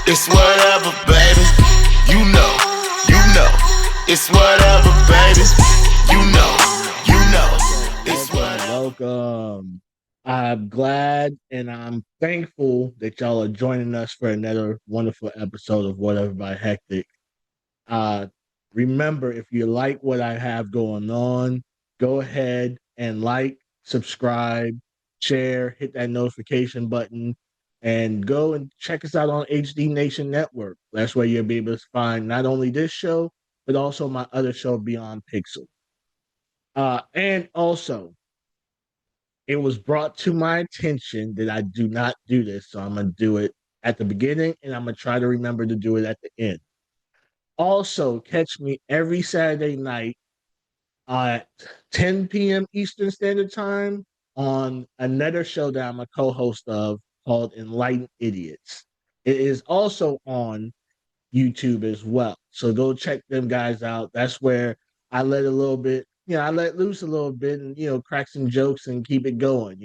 It's whatever, baby. It's whatever, baby. It's whatever. Welcome. I'm glad and I'm thankful that y'all are joining us for another wonderful episode of Whatever by Hektek. Uh, Remember, if you like what I have going on, go ahead and like, subscribe, share, hit that notification button, and go and check us out on HD Nation Network. That's where you'll be able to find not only this show, but also my other show, Beyond Pixel. And also, it was brought to my attention that I do not do this, so I'm going to do it at the beginning and I'm going to try to remember to do it at the end. Also, catch me every Saturday night at 10 p.m. Eastern Standard Time on another show that I'm a co host of called Enlightened Idiots. It is also on YouTube as well. So go check them guys out. That's where I let a little bit, I let loose a little bit and, crack some jokes and keep it going.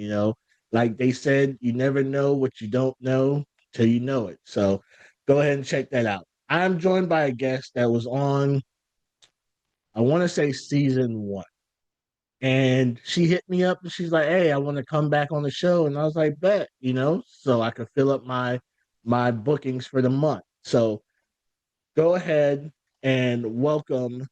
Like they said, you never know what you don't know till you know it. So go ahead and check that out. I'm joined by a guest that was on, I want to say season one. And she hit me up and she's like, "Hey, I want to come back on the show." And I was like, "Bet," so I could fill up my bookings for the month. So go ahead and welcome.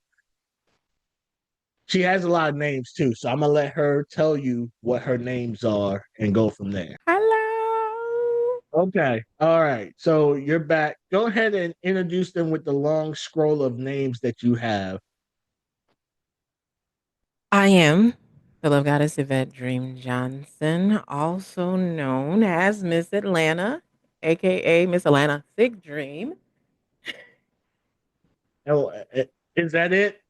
She has a lot of names too, so I'm gonna let her tell you what her names are and go from there. Hello. Okay. All right. So you're back. Go ahead and introduce them with the long scroll of names that you have. I am the love goddess Yvette Dream Johnson, also known as Miss Atlanta, aka Miss Atlanta Thick Dream. Oh, is that it?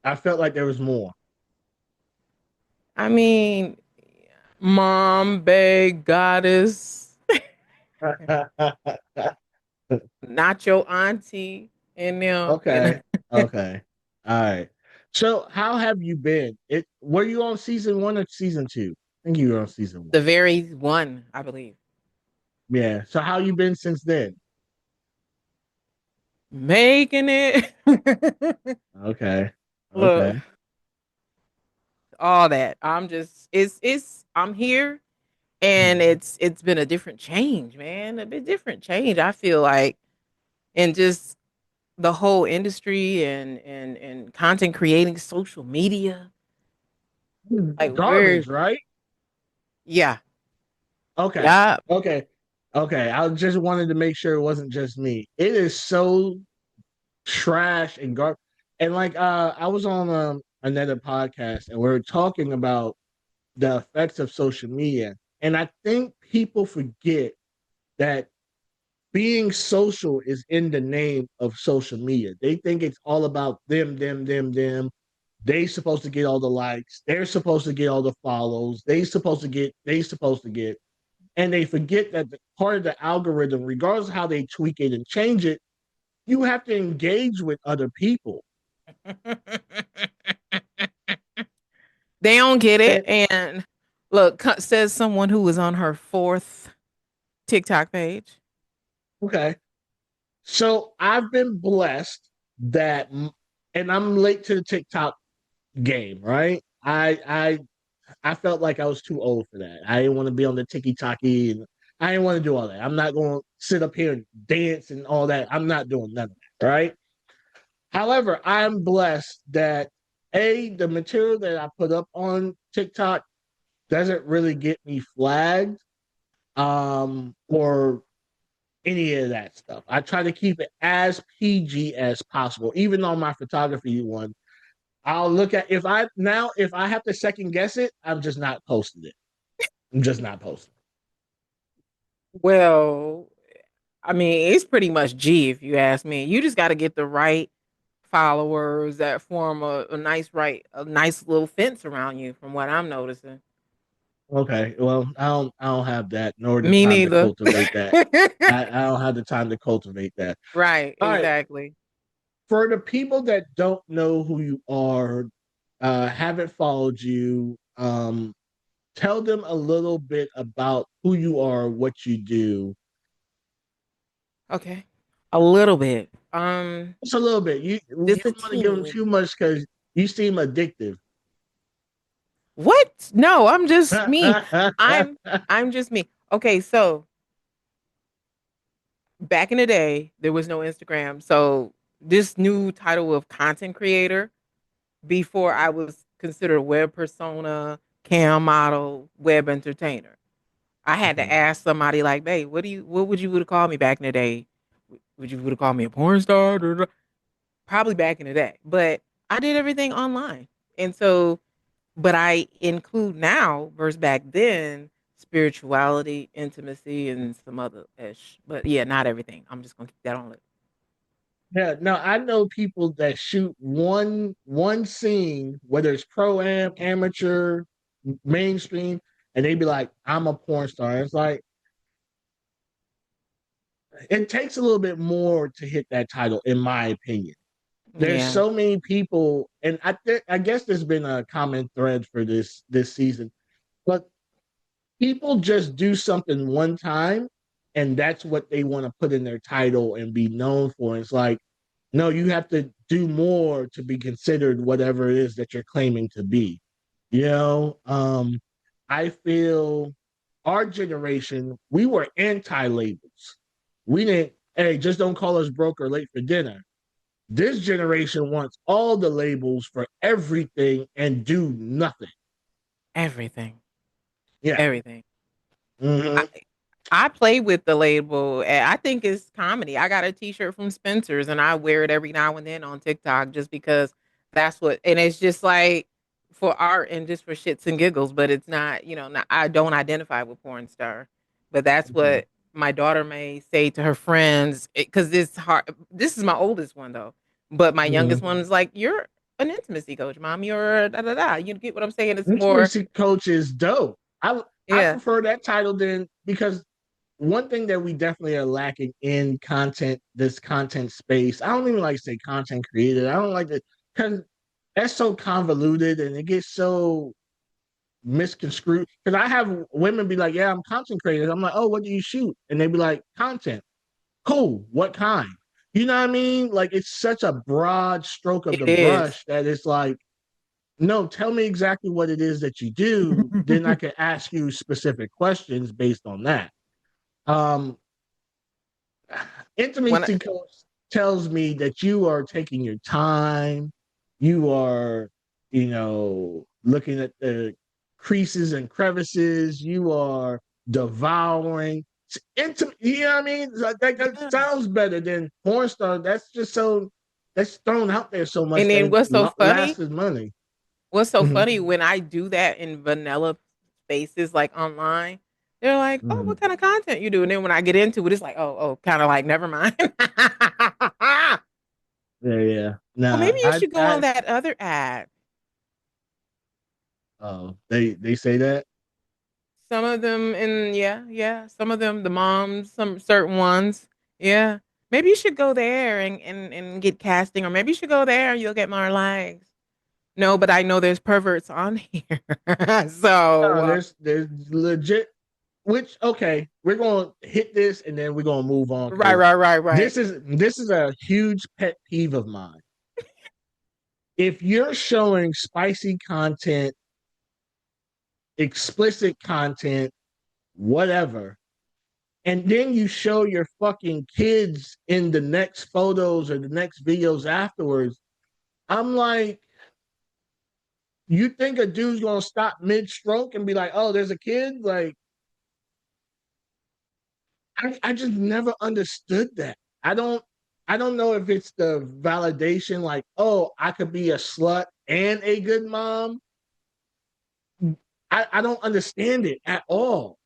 I felt like there was more. I mean, mom, babe, goddess, not your auntie, and them. Okay. Okay. All right. So how have you been? Were you on season one or season two? I think you were on season one. The very one, I believe. Yeah. So how you been since then? Making it. Okay. Look, Okay. all that. I'm here and it's been a different change, man. A bit different change. I feel like in just the whole industry and content creating social media. Like we're Garbage, right? yeah. Okay. Yeah. Okay. Okay. I just wanted to make sure it wasn't just me. It is so trash and garbage. And like I was on another podcast and we were talking about the effects of social media. And I think people forget that being social is in the name of social media. They think it's all about them. They supposed to get all the likes. They're supposed to get all the follows. They supposed to get. And they forget that part of the algorithm, regardless of how they tweak it and change it, you have to engage with other people. They don't get it. And And look, says someone who was on her fourth TikTok page. okay, so I've been blessed that, and I'm late to the TikTok game, right? I felt like I was too old for that. I didn't want to be on the tiki taki, and I didn't want to do all that. I'm not going to sit up here and dance and all that. I'm not doing none of that, right? However, I'm blessed that the material that I put up on TikTok doesn't really get me flagged, or any of that stuff. I try to keep it as PG as possible. Even on my photography one, I'll look at if I have to second guess it, I'm just not posting it. I'm just not posting. Well, I mean, it's pretty much G if you ask me. You just got to get the right followers that form a nice little fence around you from what I'm noticing. Okay, well, I don't have that nor the Me time to neither. cultivate that. I don't have the time to cultivate that. Right, All right, exactly. for the people that don't know who you are, haven't followed you, tell them a little bit about who you are, what you do. Okay. A little bit. Just a little bit. You Just a don't want to give them teeny. too much because you seem addictive. What? No, I'm just me. I'm I'm just me. Okay, so back in the day, there was no Instagram. So this new title of content creator, before I was considered a web persona, cam model, web entertainer. I had to Mhm. ask somebody like, "Babe, what would you would have called me back in the day? Would you would have called me a porn star?" Probably back in the day, but I did everything online. And so, but I include now versus back then spirituality, intimacy, and some other ish. But yeah, not everything. I'm just gonna keep that on it. Yeah, no, I know people that shoot one scene, whether it's pro am, amateur, mainstream, and they be like, "I'm a porn star." It's like it takes a little bit more to hit that title, in my opinion. There's Yeah, so many people, and I guess there's been a common thread for this season, but people just do something one time, and that's what they want to put in their title and be known for. It's like, no, you have to do more to be considered whatever it is that you're claiming to be. You know, I feel our generation, we were anti-labels. We didn't, hey, just don't call us broke or late for dinner. This generation wants all the labels for everything and do nothing. everything, Yeah. everything. I, Mm-hmm. I play with the label. And I think it's comedy. I got a T-shirt from Spencer's, and I wear it every now and then on TikTok just because that's what. And it's just like for art and just for shits and giggles. But it's not, not, I don't identify with porn star. But that's Okay. what my daughter may say to her friends because this hard. This is my oldest one though, but my youngest Mm-hmm. one is like, "You're an intimacy coach, mom. You're da da da." You get what I'm saying? It's more, Intimacy coach is dope. I yeah, prefer that title than because one thing that we definitely are lacking in content, this content space. I don't even like to say content creator. I don't like to because that's so convoluted and it gets so misconstrued. Because I have women be like, "Yeah, I'm content creator." I'm like, "Oh, what do you shoot?" And they be like, "Content." Cool. What kind? You know what I mean? Like it's such a broad stroke of it the is. brush that it's like, no, tell me exactly what it is that you do. Then I can ask you specific questions based on that. Um, when Intimacy coach tells me that you are taking your time, you are, looking at the creases and crevices, you are devouring. It's intimate, you know what I mean? That yeah. sounds better than porn star. That's just so that's thrown out there so much And that then it what's so funny? lasts money. What's so Mhm. funny when I do that in vanilla spaces like online, they're like, "Oh, Mhm. what kind of content you do?" And then when I get into it, it's like, "Oh, kind of like never mind." Well, Yeah, yeah. maybe Nah, you should go on that other ad. they say that. Some of them, and yeah, yeah, some of them, the moms, some certain ones, yeah. Maybe you should go there and get casting, or maybe you should go there and you'll get more likes. No, but I know there's perverts on here, so There's legit. Which okay, we're gonna hit this and then we're gonna move on right, because right, right, right. this is a huge pet peeve of mine. If you're showing spicy content, explicit content, whatever, and then you show your fucking kids in the next photos or the next videos afterwards, I'm like, you think a dude's gonna stop mid stroke and be like, "Oh, there's a kid"? Like, I just never understood that. I don't I don't know if it's the validation, like, oh, I could be a slut and a good mom. I don't understand it at all.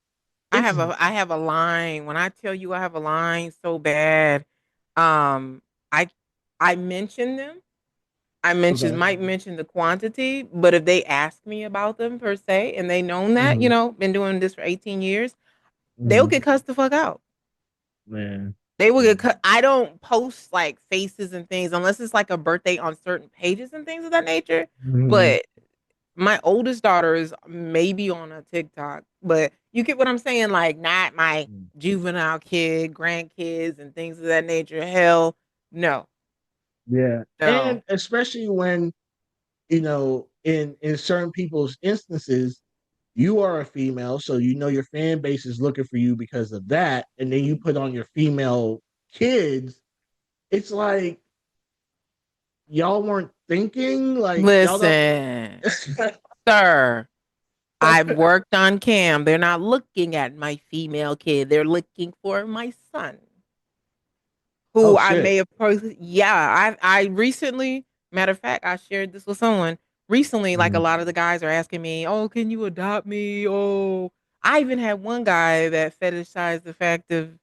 It's I have a line. When I tell you I have a line so bad, um, I I mention them. okay. Might mention the quantity, but if they ask me about them per se, and they known that, Mhm. been doing this for 18 years, they'll Mhm. get cussed the fuck out. Man. They will get Man. cut. I don't post like faces and things unless it's like a birthday on certain pages and things of that nature. Mhm. But My oldest daughter is maybe on a TikTok, but you get what I'm saying? Like, not my Mm. juvenile kid, grandkids, and things of that nature. Hell, no, Yeah. no. And especially when, in certain people's instances, you are a female, so your fan base is looking for you because of that, and then you put on your female kids. It's like y'all weren't thinking, like y'all don't. Listen, sir, I've worked on cam. They're not looking at my female kid. They're looking for my son, Oh who I may shit. have. Yeah, I recently, matter of fact, I shared this with someone recently. Like, a Mhm. lot of the guys are asking me, "Oh, can you adopt me?" Oh, I even had one guy that fetishized the fact of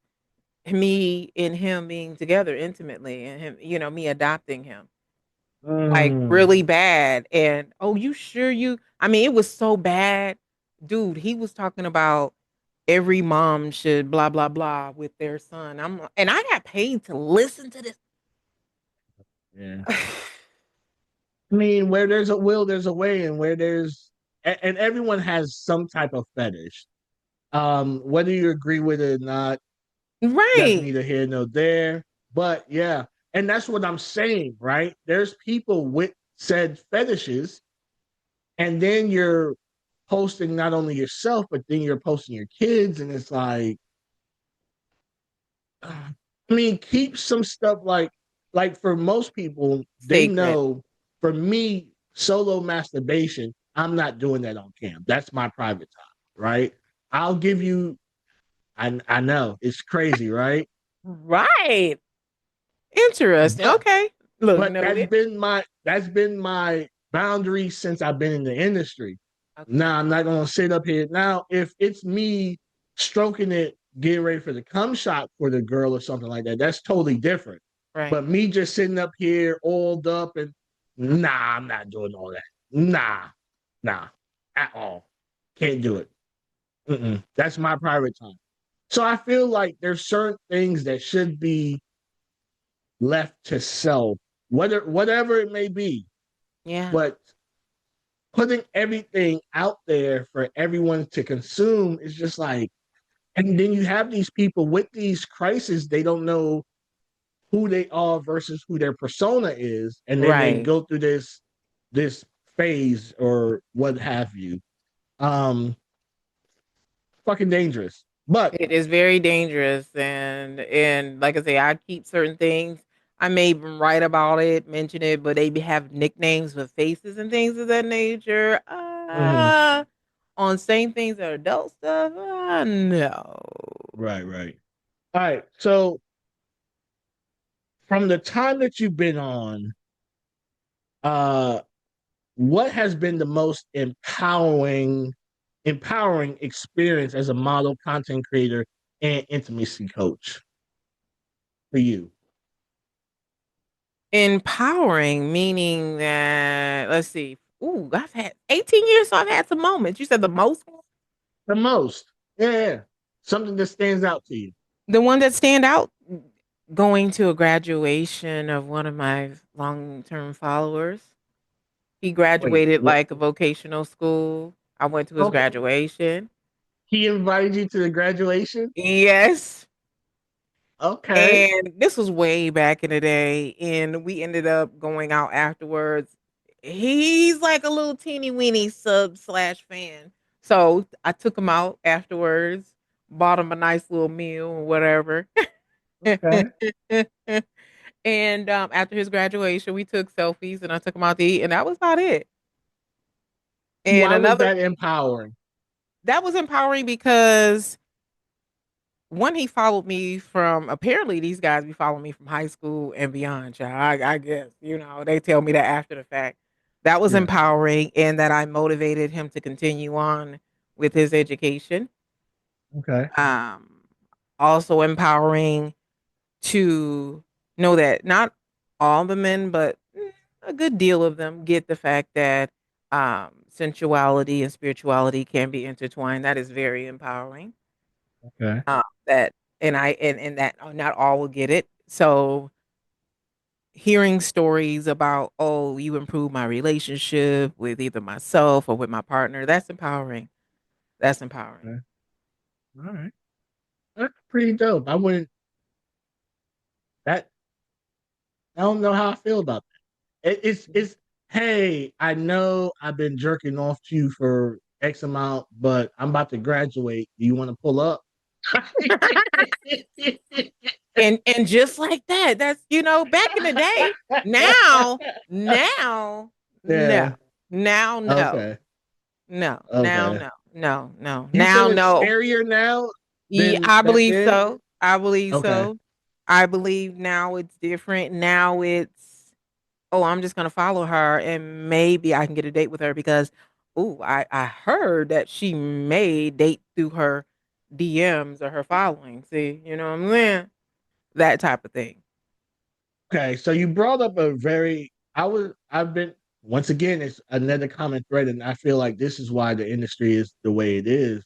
me and him being together intimately, and him, me adopting him. Like, Mm. really bad. And, "Oh, you sure you," I mean, it was so bad. Dude, he was talking about every mom should blah blah blah with their son. And I got paid to listen to this. Yeah. I mean, where there's a will, there's a way, and and everyone has some type of fetish. Whether you agree with it or not, that's Right. neither here nor there. But yeah, and that's what I'm saying, right? There's people with said fetishes, and then you're posting not only yourself, but then you're posting your kids, and it's like, I mean, keep some stuff like for most people, they Sacred. know. For me, solo masturbation, I'm not doing that on cam. That's my private time, right? I'll give you. I know it's crazy, right? Right. Interesting. But Okay. Look, but noted. that's been my boundary since I've been in the industry. Okay. Now I'm not gonna sit up here. Now, if it's me stroking it, getting ready for the cum shot for the girl or something like that, that's totally different. Right. But me just sitting up here oiled up and nah, I'm not doing all that. Nah, at all. Can't do it. That's my private time. So I feel like there's certain things that should be left to self, whatever it may be. Yeah. But putting everything out there for everyone to consume is just like, and then you have these people with these crises, they don't know who they are versus who their persona is, and then they Right. go through this phase or what have you. Um, Fucking dangerous. But It is very dangerous, and like I say, I keep certain things. I may even write about it, mention it, but they have nicknames with faces and things of that nature. mhm, On saying things that are adult stuff, no. right. All right. So from the time that you've been on, uh, what has been the most empowering experience as a model, content creator, and intimacy coach for you? Empowering, meaning that, let's see. Ooh, I've had 18 years, so I've had some moments. You said the most? The most. Yeah. Something that stands out to you. The one that stand out, going to a graduation of one of my long-term followers. He Wait, graduated what? like a vocational school. I went to his Okay. graduation. He invited you to the graduation? Yes. Okay. And this was way back in the day, and we ended up going out afterwards. He's like a little teeny weeny sub slash fan. So I took him out afterwards, bought him a nice little meal or whatever. Okay. And after his graduation, we took selfies and I took him out to eat, and that was about it. And Why was another that empowering? that was empowering because one, he followed me from, apparently these guys be following me from high school and beyond, child. I guess, they tell me that after the fact. That was Yeah. empowering, and that I motivated him to continue on with his education. Okay. Um, Also empowering to know that not all the men, but a good deal of them get the fact that sensuality and spirituality can be intertwined. That is very empowering. Okay. That and that not all will get it. So hearing stories about, oh, you improved my relationship with either myself or with my partner, that's empowering. That's empowering. Okay. All right. That's pretty dope. I wouldn't that I don't know how I feel about that. It's hey, I know I've been jerking off to you for X amount, but I'm about to graduate. Do you want to pull up? And just like that, that's back in the day. Now, now, no. Yeah. Now, no. Okay. No. Now, Okay. no. No, no. You feel Now, it's no. scarier now Yeah, than I back believe then? so. I believe Okay. so. I believe now it's different. Now it's, oh, I'm just gonna follow her and maybe I can get a date with her because, oh, I heard that she may date through her DMs or her following. See, you know what I'm saying? That type of thing. Okay. So you brought up a very I've been once again, it's another common thread, and I feel like this is why the industry is the way it is.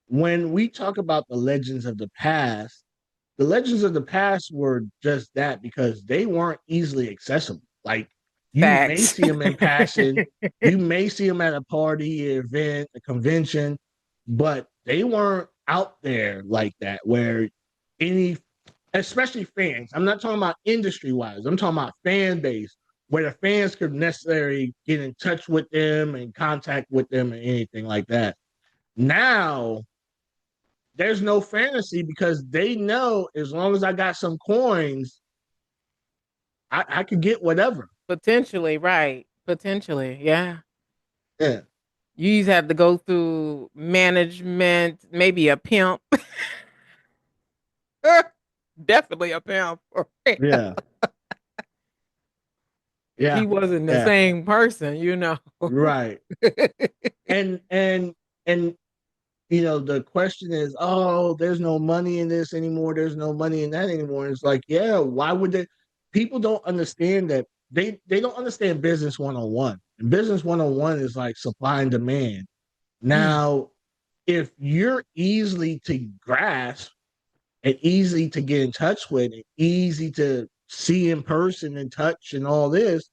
When we talk about the legends of the past were just that because they weren't easily accessible. Like you may Facts. see them in passing, you may see them at a party, an event, a convention, but they weren't out there like that where any, especially fans. I'm not talking about industry wise. I'm talking about fan base where the fans could necessarily get in touch with them and contact with them and anything like that. Now there's no fantasy because they know as long as I got some coins, I could get whatever. Potentially, right. Potentially, yeah. Yeah. You just have to go through management, maybe a pimp. Definitely a pimp. Yeah. If he Yeah. wasn't the Yeah. same person. Right. And and the question is, oh, there's no money in this anymore. There's no money in that anymore. And it's like, yeah, why would they? People don't understand that they don't understand business 101. And business 101 is like supply and demand. Mm, Now, if you're easily to grasp and easy to get in touch with and easy to see in person and touch and all this,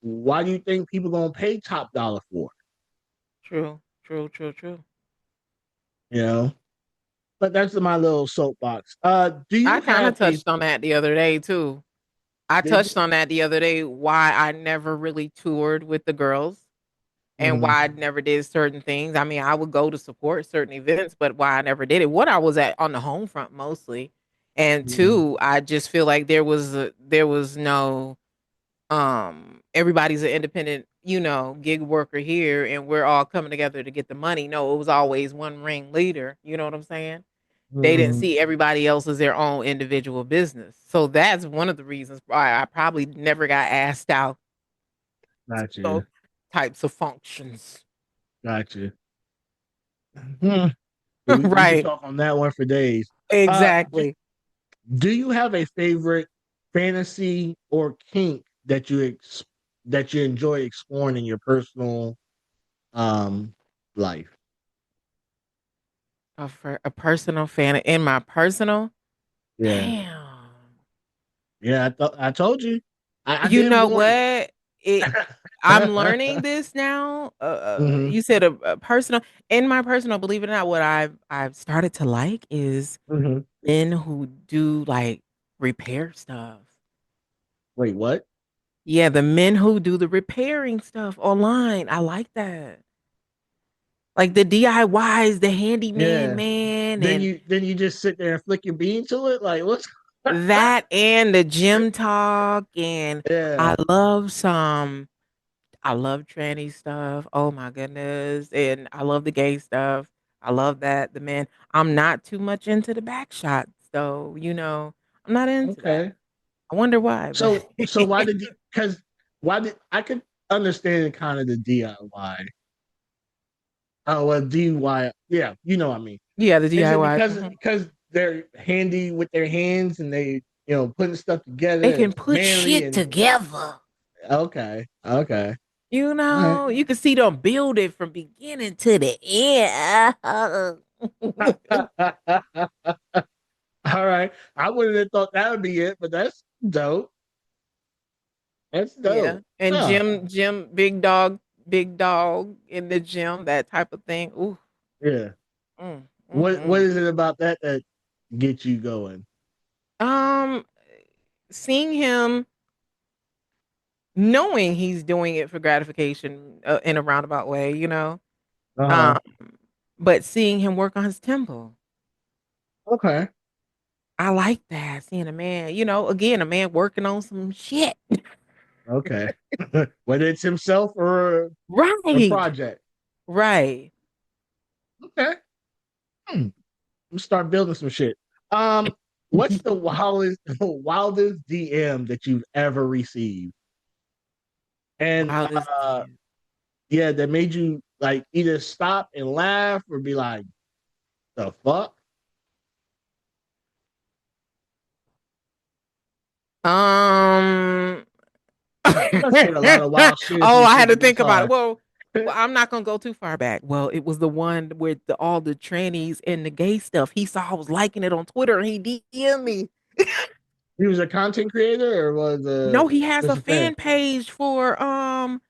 why do you think people gonna pay top dollar for true, true, true, true. it? But that's my little soapbox. Do I you kind of have a touched on that the other day too. I did touched on that the other day why I never really toured with the girls and mm-hmm, why I never did certain things. I mean, I would go to support certain events, but why I never did it. What I was at on the home front mostly. And mm-hmm, two, I just feel like there was no everybody's an independent, gig worker here and we're all coming together to get the money. No, it was always one ring leader, you know what I'm saying? They didn't mm-hmm. see everybody else as their own individual business. So that's one of the reasons why I probably never got asked out Got those you. types of functions. Got you. Hmm. We could Right. talk on that one for days. Do, Exactly. do you have a favorite fantasy or kink that you enjoy exploring in your personal um life? For a personal fan in my personal, Yeah. damn. Yeah, I told you. I You didn't know warn you. what? It I'm learning this now. Hmm. You said a personal in my personal, believe it or not, what I've started to like is Hmm. men who do like repair stuff. Wait, what? Yeah, the men who do the repairing stuff online. I like that. Like the DIYs, the handyman Yeah. man, Then and you just sit there and flick your bean to it? Like what's that and the gym talk. And Yeah. I love some I love tranny stuff. Oh my goodness. And I love the gay stuff. I love that. The men. I'm not too much into the back shots though. I'm not into that. Okay. I wonder why, but So why did because why did I could understand kind of the DIY. Oh well DIY. Yeah, you know what I mean. yeah, the Is it DIYs. because they're handy with their hands and they putting stuff together They and can it's put manly shit and together. okay. Okay. All right. You can see them build it from beginning to the end. All right. I wouldn't have thought that would be it, but that's dope. That's Yeah. dope. And Huh. gym, big dog in the gym, that type of thing. Ooh. Yeah. Mm, What mm, is it about that that gets you going? mm. Seeing him, knowing he's doing it for gratification, in a roundabout way, you know. Uh-huh. Um, but seeing him work on his tempo, Okay. I like that. Seeing a man, again, a man working on some shit. Okay. Whether it's himself or a Right. project. Right. Okay. Hmm. Let's start building some shit. Um, what's the wildest DM that you've ever received? And Wildest DM. yeah, that made you like either stop and laugh or be like, the fuck? Um. You must get a lot of wild shit if Oh, you I had think to it this think about it. hard. Well, I'm not gonna go too far back. Well, it was the one with all the trannies and the gay stuff. He saw I was liking it on Twitter, and he DM me. He was a content creator or was No, he has just a a fan? fan page for on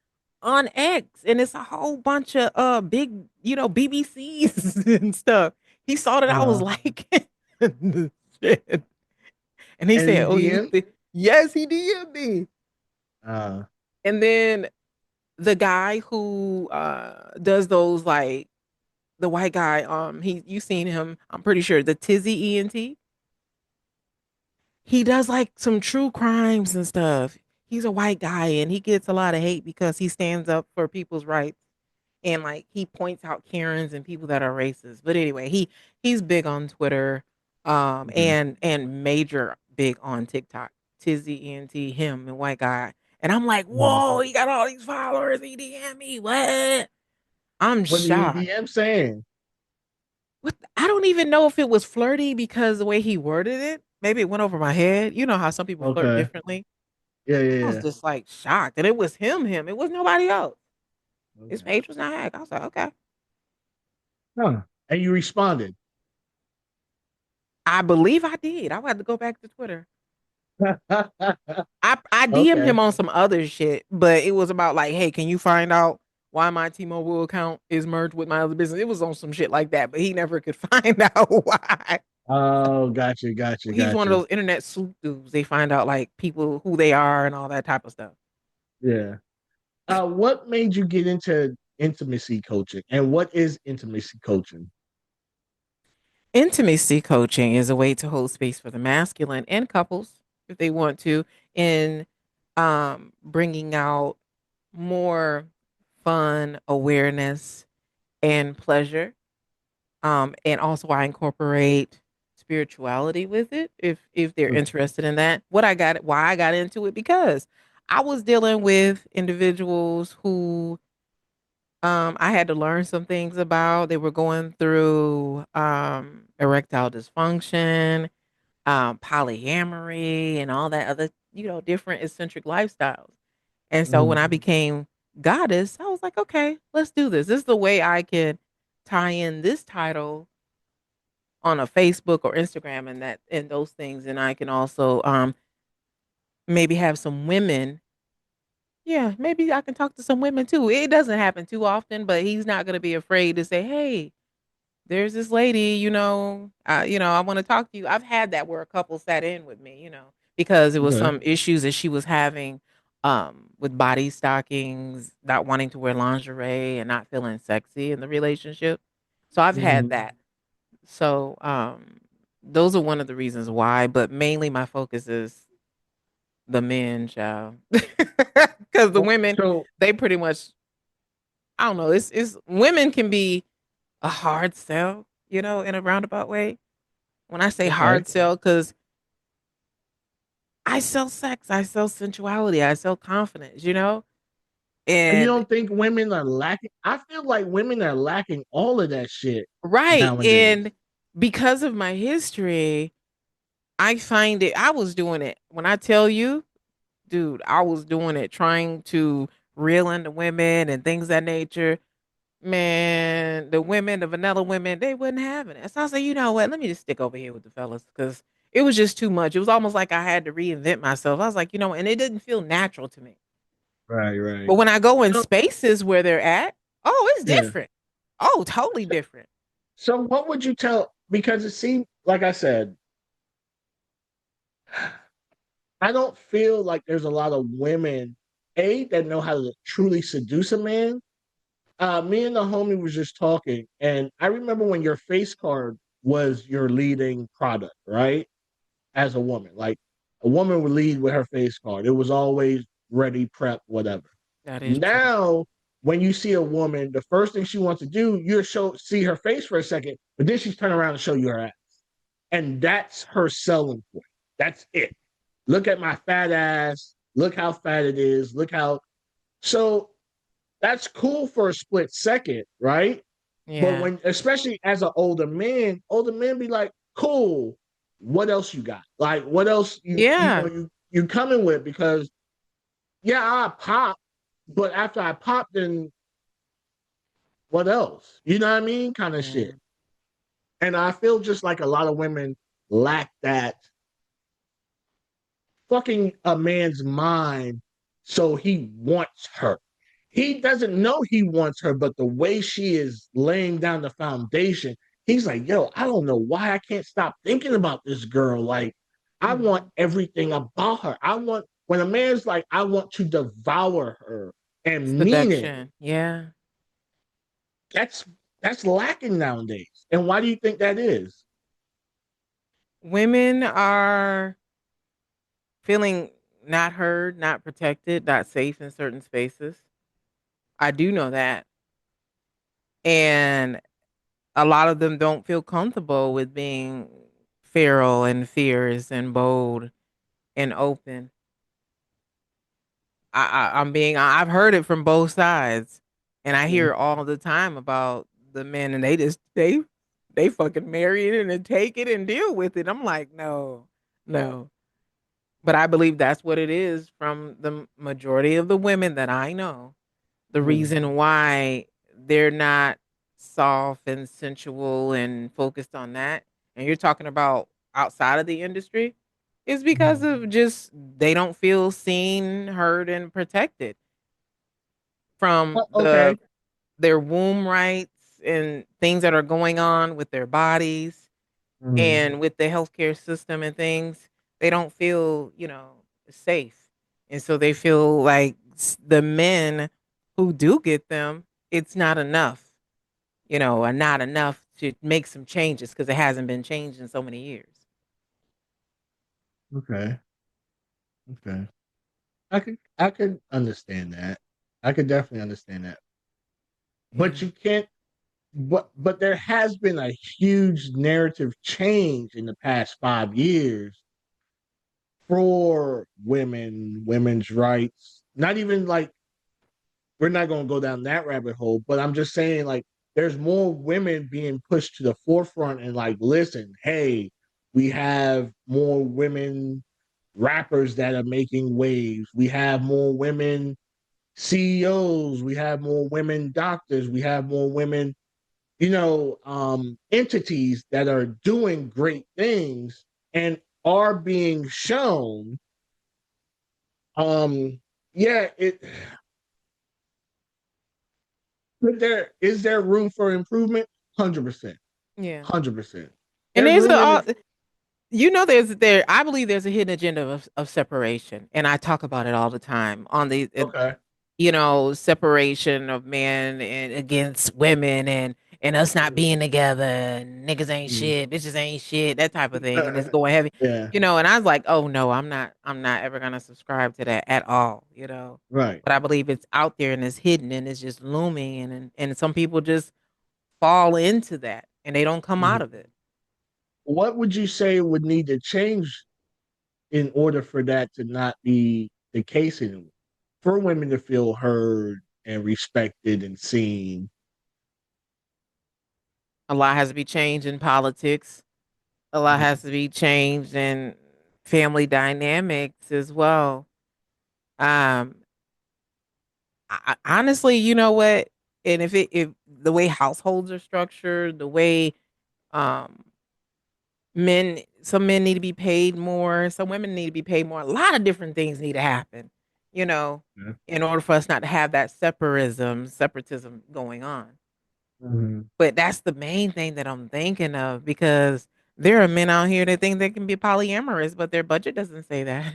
X, and it's a whole bunch of big, BBCs and stuff. He saw that I was Uh-huh. like the shit, and he And he said, "Oh, DM? yes, he did me." Uh, And then the guy who does those, like, the white guy, you seen him, I'm pretty sure, the Tizzy ENT. He does like some true crimes and stuff. He's a white guy and he gets a lot of hate because he stands up for people's rights, and like he points out Karens and people that are racist. But anyway, he's big on Twitter, okay. and major big on TikTok. Tizzy ENT, him and white guy. And I'm like, Mhm. whoa, he got all these followers. He DM me. What? I'm What did he shocked. DM saying? What, I don't even know if it was flirty because the way he worded it. Maybe it went over my head. You know how some people flirt Okay. differently. Yeah, I yeah, was yeah. just like shocked. And it was him. It was nobody else. His Okay. page was not hacked. I was like, okay. Huh. And you responded. I believe I did. I had to go back to Twitter. I DM'd Okay. him on some other shit, but it was about like, hey, can you find out why my T-Mobile account is merged with my other business? It was on some shit like that, but he never could find out why. Oh, gotcha, gotcha, He's one of gotcha. those internet sleuth dudes. They find out like people who they are and all that type of stuff. Yeah. What made you get into intimacy coaching? And what is intimacy coaching? Intimacy coaching is a way to hold space for the masculine and couples if they want to, in bringing out more fun, awareness, and pleasure. And also I incorporate spirituality with it if they're Okay. interested in that. Why I got into it, because I was dealing with individuals who I had to learn some things about. They were going through erectile dysfunction, polyamory, and all that other, different eccentric lifestyles. And so when Mhm. I became goddess, I was like, okay, let's do this. This is the way I can tie in this title on a Facebook or Instagram and those things. And I can also maybe have some women. Yeah, maybe I can talk to some women too. It doesn't happen too often, but he's not gonna be afraid to say, hey, there's this lady, I want to talk to you. I've had that where a couple sat in with me, because it was Okay. some issues that she was having with body stockings, not wanting to wear lingerie and not feeling sexy in the relationship. So I've had Mhm. that. So those are one of the reasons why, but mainly my focus is the men, child. Because the women, So, they pretty much, I don't know, it's women can be a hard sell, in a roundabout way. When I say okay. hard sell, because I sell sex, I sell sensuality, I sell confidence, And you and don't think women are lacking? I feel like women are lacking all of that shit right. nowadays. And because of my history, I find it, I was doing it. When I tell you, dude, I was doing it trying to reel in the women and things of that nature. Man, the women, the vanilla women, they wasn't having it. So I said, you know what? Let me just stick over here with the fellas because it was just too much. It was almost like I had to reinvent myself. I was like, and it didn't feel natural to me. Right, But right. when I go in So, spaces where they're at, oh, it's yeah. different. Oh, totally So, different. so what would you tell? Because it seemed like I said, I don't feel like there's a lot of women that know how to truly seduce a man. Me and the homie was just talking, and I remember when your face card was your leading product, right? As a woman, like a woman would lead with her face card. It was always ready, prep, whatever. That is true. Now, when you see a woman, the first thing she wants to do, you see her face for a second, but then she's turning around and show you her ass, and that's her selling point. That's it. Look at my fat ass. Look how fat it is. Look how. So that's cool for a split second, right? But Yeah. when, especially as an older men be like, cool. What else you got? Like, what else Yeah. you coming with? Because yeah, I pop, but after I pop, then what else? You know what I mean? Kind of Yeah. shit. And I feel just like a lot of women lack that fucking a man's mind, so he wants her. He doesn't know he wants her, but the way she is laying down the foundation, he's like, yo, I don't know why I can't stop thinking about this girl. Like, I want Mhm. everything about her. When a man's like, I want to devour her and mean it, Seduction. Yeah. that's that's lacking nowadays. And why do you think that is? Women are feeling not heard, not protected, not safe in certain spaces. I do know that. And a lot of them don't feel comfortable with being feral and fierce and bold and open. I've heard it from both sides, and I hear Mhm. it all the time about the men, and they fucking marry it and then take it and deal with it. I'm like, no, no. But I believe that's what it is from the majority of the women that I know. The Mhm. reason why they're not soft and sensual and focused on that, and you're talking about outside of the industry, is because Mhm. of just they don't feel seen, heard, and protected from Okay. their womb rights and things that are going on with their bodies Mhm. and with the healthcare system and things. They don't feel, safe. And so they feel like the men who do get them, it's not enough, and not enough to make some changes because it hasn't been changed in so many years. Okay. Okay. I could understand that. I could definitely understand that. Yeah. But you can't but there has been a huge narrative change in the past 5 years for women's rights. Not even like we're not gonna go down that rabbit hole, but I'm just saying like there's more women being pushed to the forefront and like, listen, hey, we have more women rappers that are making waves. We have more women CEOs, we have more women doctors, we have more women, entities that are doing great things and are being shown. Um, yeah, is there room for improvement? 100%, Yeah. 100%. And There's there's room a, in all, it. I believe there's a hidden agenda of separation. And I talk about it all the time on the Okay. separation of men and against women and us not being together and niggas ain't Mhm. shit, bitches ain't shit, that type of thing. And it's going heavy. Yeah. And I was like, oh no, I'm not ever gonna subscribe to that at all. Right. But I believe it's out there and it's hidden and it's just looming and some people just fall into that and they don't come out Mhm. of it. What would you say would need to change in order for that to not be the case anymore? For women to feel heard and respected and seen. A lot has to be changed in politics. A lot has to be changed in family dynamics as well. Um, honestly, you know what? And if the way households are structured, the way um men some men need to be paid more, some women need to be paid more. A lot of different things need to happen, you know, Yeah. in order for us not to have that separatism going on. Mhm. But that's the main thing that I'm thinking of because there are men out here that think they can be polyamorous, but their budget doesn't say that.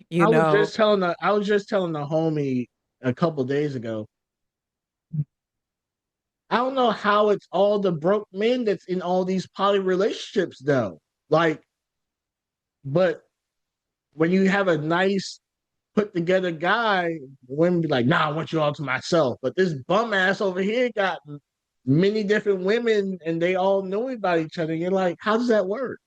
you know, I was just telling the homie a couple days ago. I don't know how it's all the broke men that's in all these poly relationships though. Like, but when you have a nice put together guy, women be like, nah, I want you all to myself. But this bum ass over here got many different women and they all know about each other. You're like, how does that work?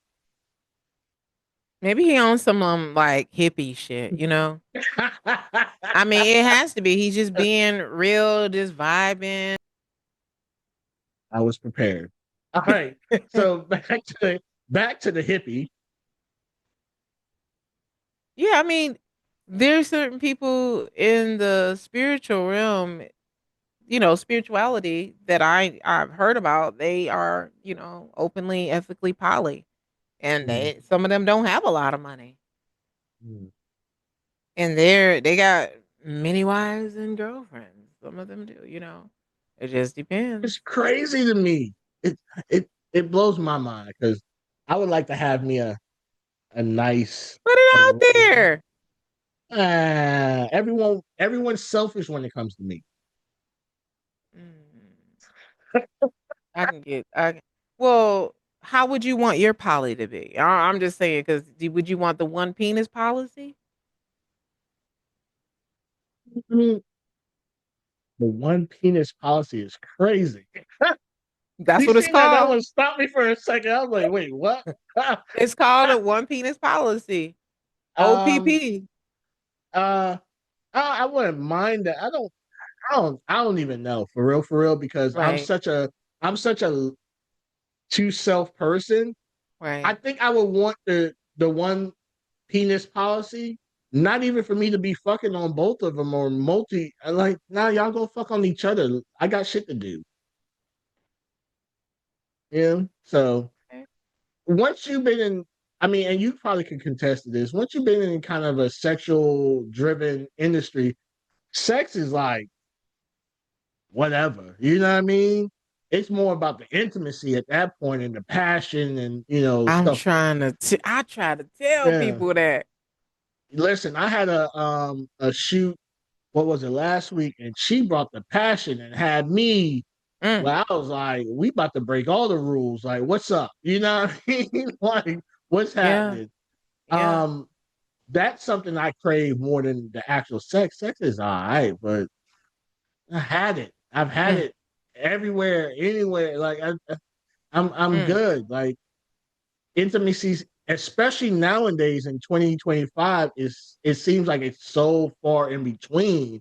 maybe he owns some like hippie shit, you know? I mean, it has to be. He's just being real, just vibing. I was prepared. All right. So back to the hippie. Yeah, I mean, there's certain people in the spiritual realm, spirituality that I've heard about. They are, openly, ethically poly, and Mm, some of them don't have a lot of money, mm. and they got many wives and girlfriends. Some of them do, It just It's depends. crazy to me. It blows my mind because I would like to have me a nice Put it out array. there. Everyone's selfish when it comes to me. Mm, I can get. Well, how would you want your poly to be? I'm just saying because would you want the one penis policy? I mean, the one penis policy is crazy. That's You what it's seen that? That called. one stopped me for a second. I was like, wait, what? It's called a one penis policy. um, OPP. uh, I wouldn't mind that. I don't even know for real, because Right. I'm such a two self person. I Right. think I would want the one penis policy, not even for me to be fucking on both of them or multi. Like, now y'all go fuck on each other. I got shit to do. Yeah. So Okay. once you've been in, I mean, and you probably could contest to this. Once you've been in kind of a sexual driven industry, sex is like whatever. You know what I mean? It's more about the intimacy at that point and the passion and stuff. I try to tell Yeah. people that. Listen, I had a shoot, what was it, last week, and she brought the passion and had me. Mm, Well, I was like, we about to break all the rules. Like, what's up? You know what I mean? Like, what's yeah. happening? Yeah. Um, that's something I crave more than the actual sex. Sex is all right, but I had it. I've had Mm, it everywhere, anywhere. Like I'm mm. good. Like intimacies, especially nowadays in 2025, is it seems like it's so far in between.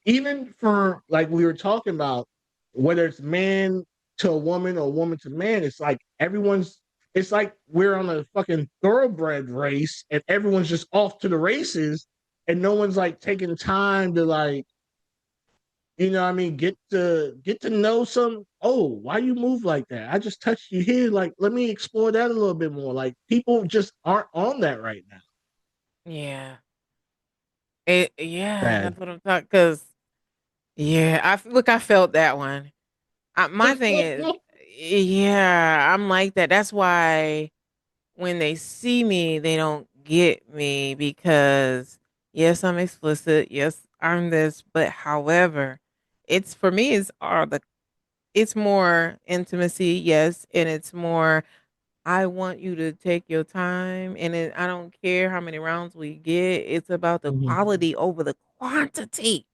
Even for like we were talking about, whether it's man to a woman or woman to man, it's like it's like we're on a fucking thoroughbred race and everyone's just off to the races and no one's like taking time to like, what I mean, get to know some. Oh, why you move like that? I just touched you here. Like, let me explore that a little bit more. Like, people just aren't on that right now. Yeah. Yeah, Sad. that's what I'm talking. Cause yeah, I felt that one. My thing is, yeah, I'm like that. That's why when they see me, they don't get me because yes, I'm explicit. Yes, I'm this, but however, it's for me it's more intimacy, yes, and it's more I want you to take your time and I don't care how many rounds we get. It's about the Mhm. quality over the quantity,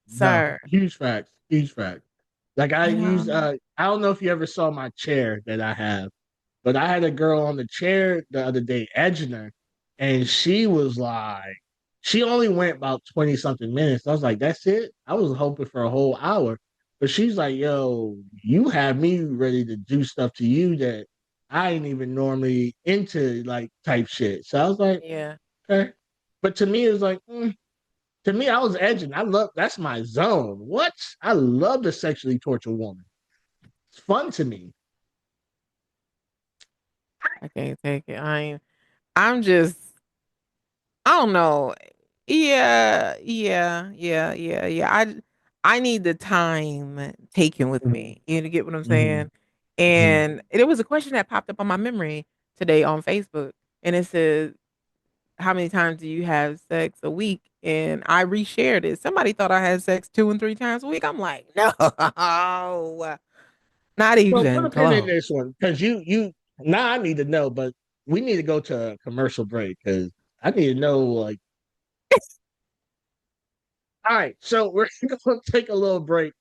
No, sir. huge facts. Huge facts. Like I You used, know? I don't know if you ever saw my chair that I have. But I had a girl on the chair the other day, edging her, and she was like, she only went about 20 something minutes. I was like, that's it? I was hoping for a whole hour. But she's like, yo, you have me ready to do stuff to you that I ain't even normally into, like, type shit. So I was like, Yeah. okay. But to me, it was like, to me, I was edging. That's my zone. What? I love to sexually torture a woman. It's fun to me. I can't take it. I'm just I don't know. Yeah, yeah, yeah, yeah, yeah. I need the time taken with me. You get what I'm Hmm. saying? Hmm. And there was a question that popped up on my memory today on Facebook, and it says, "How many times do you have sex a week?" And I reshared it. Somebody thought I had sex 2 and 3 times a week. I'm like, no, not So put even a pin in close. this one because you now I need to know, but we need to go to a commercial break because I need to know like all right, so we're gonna take a little break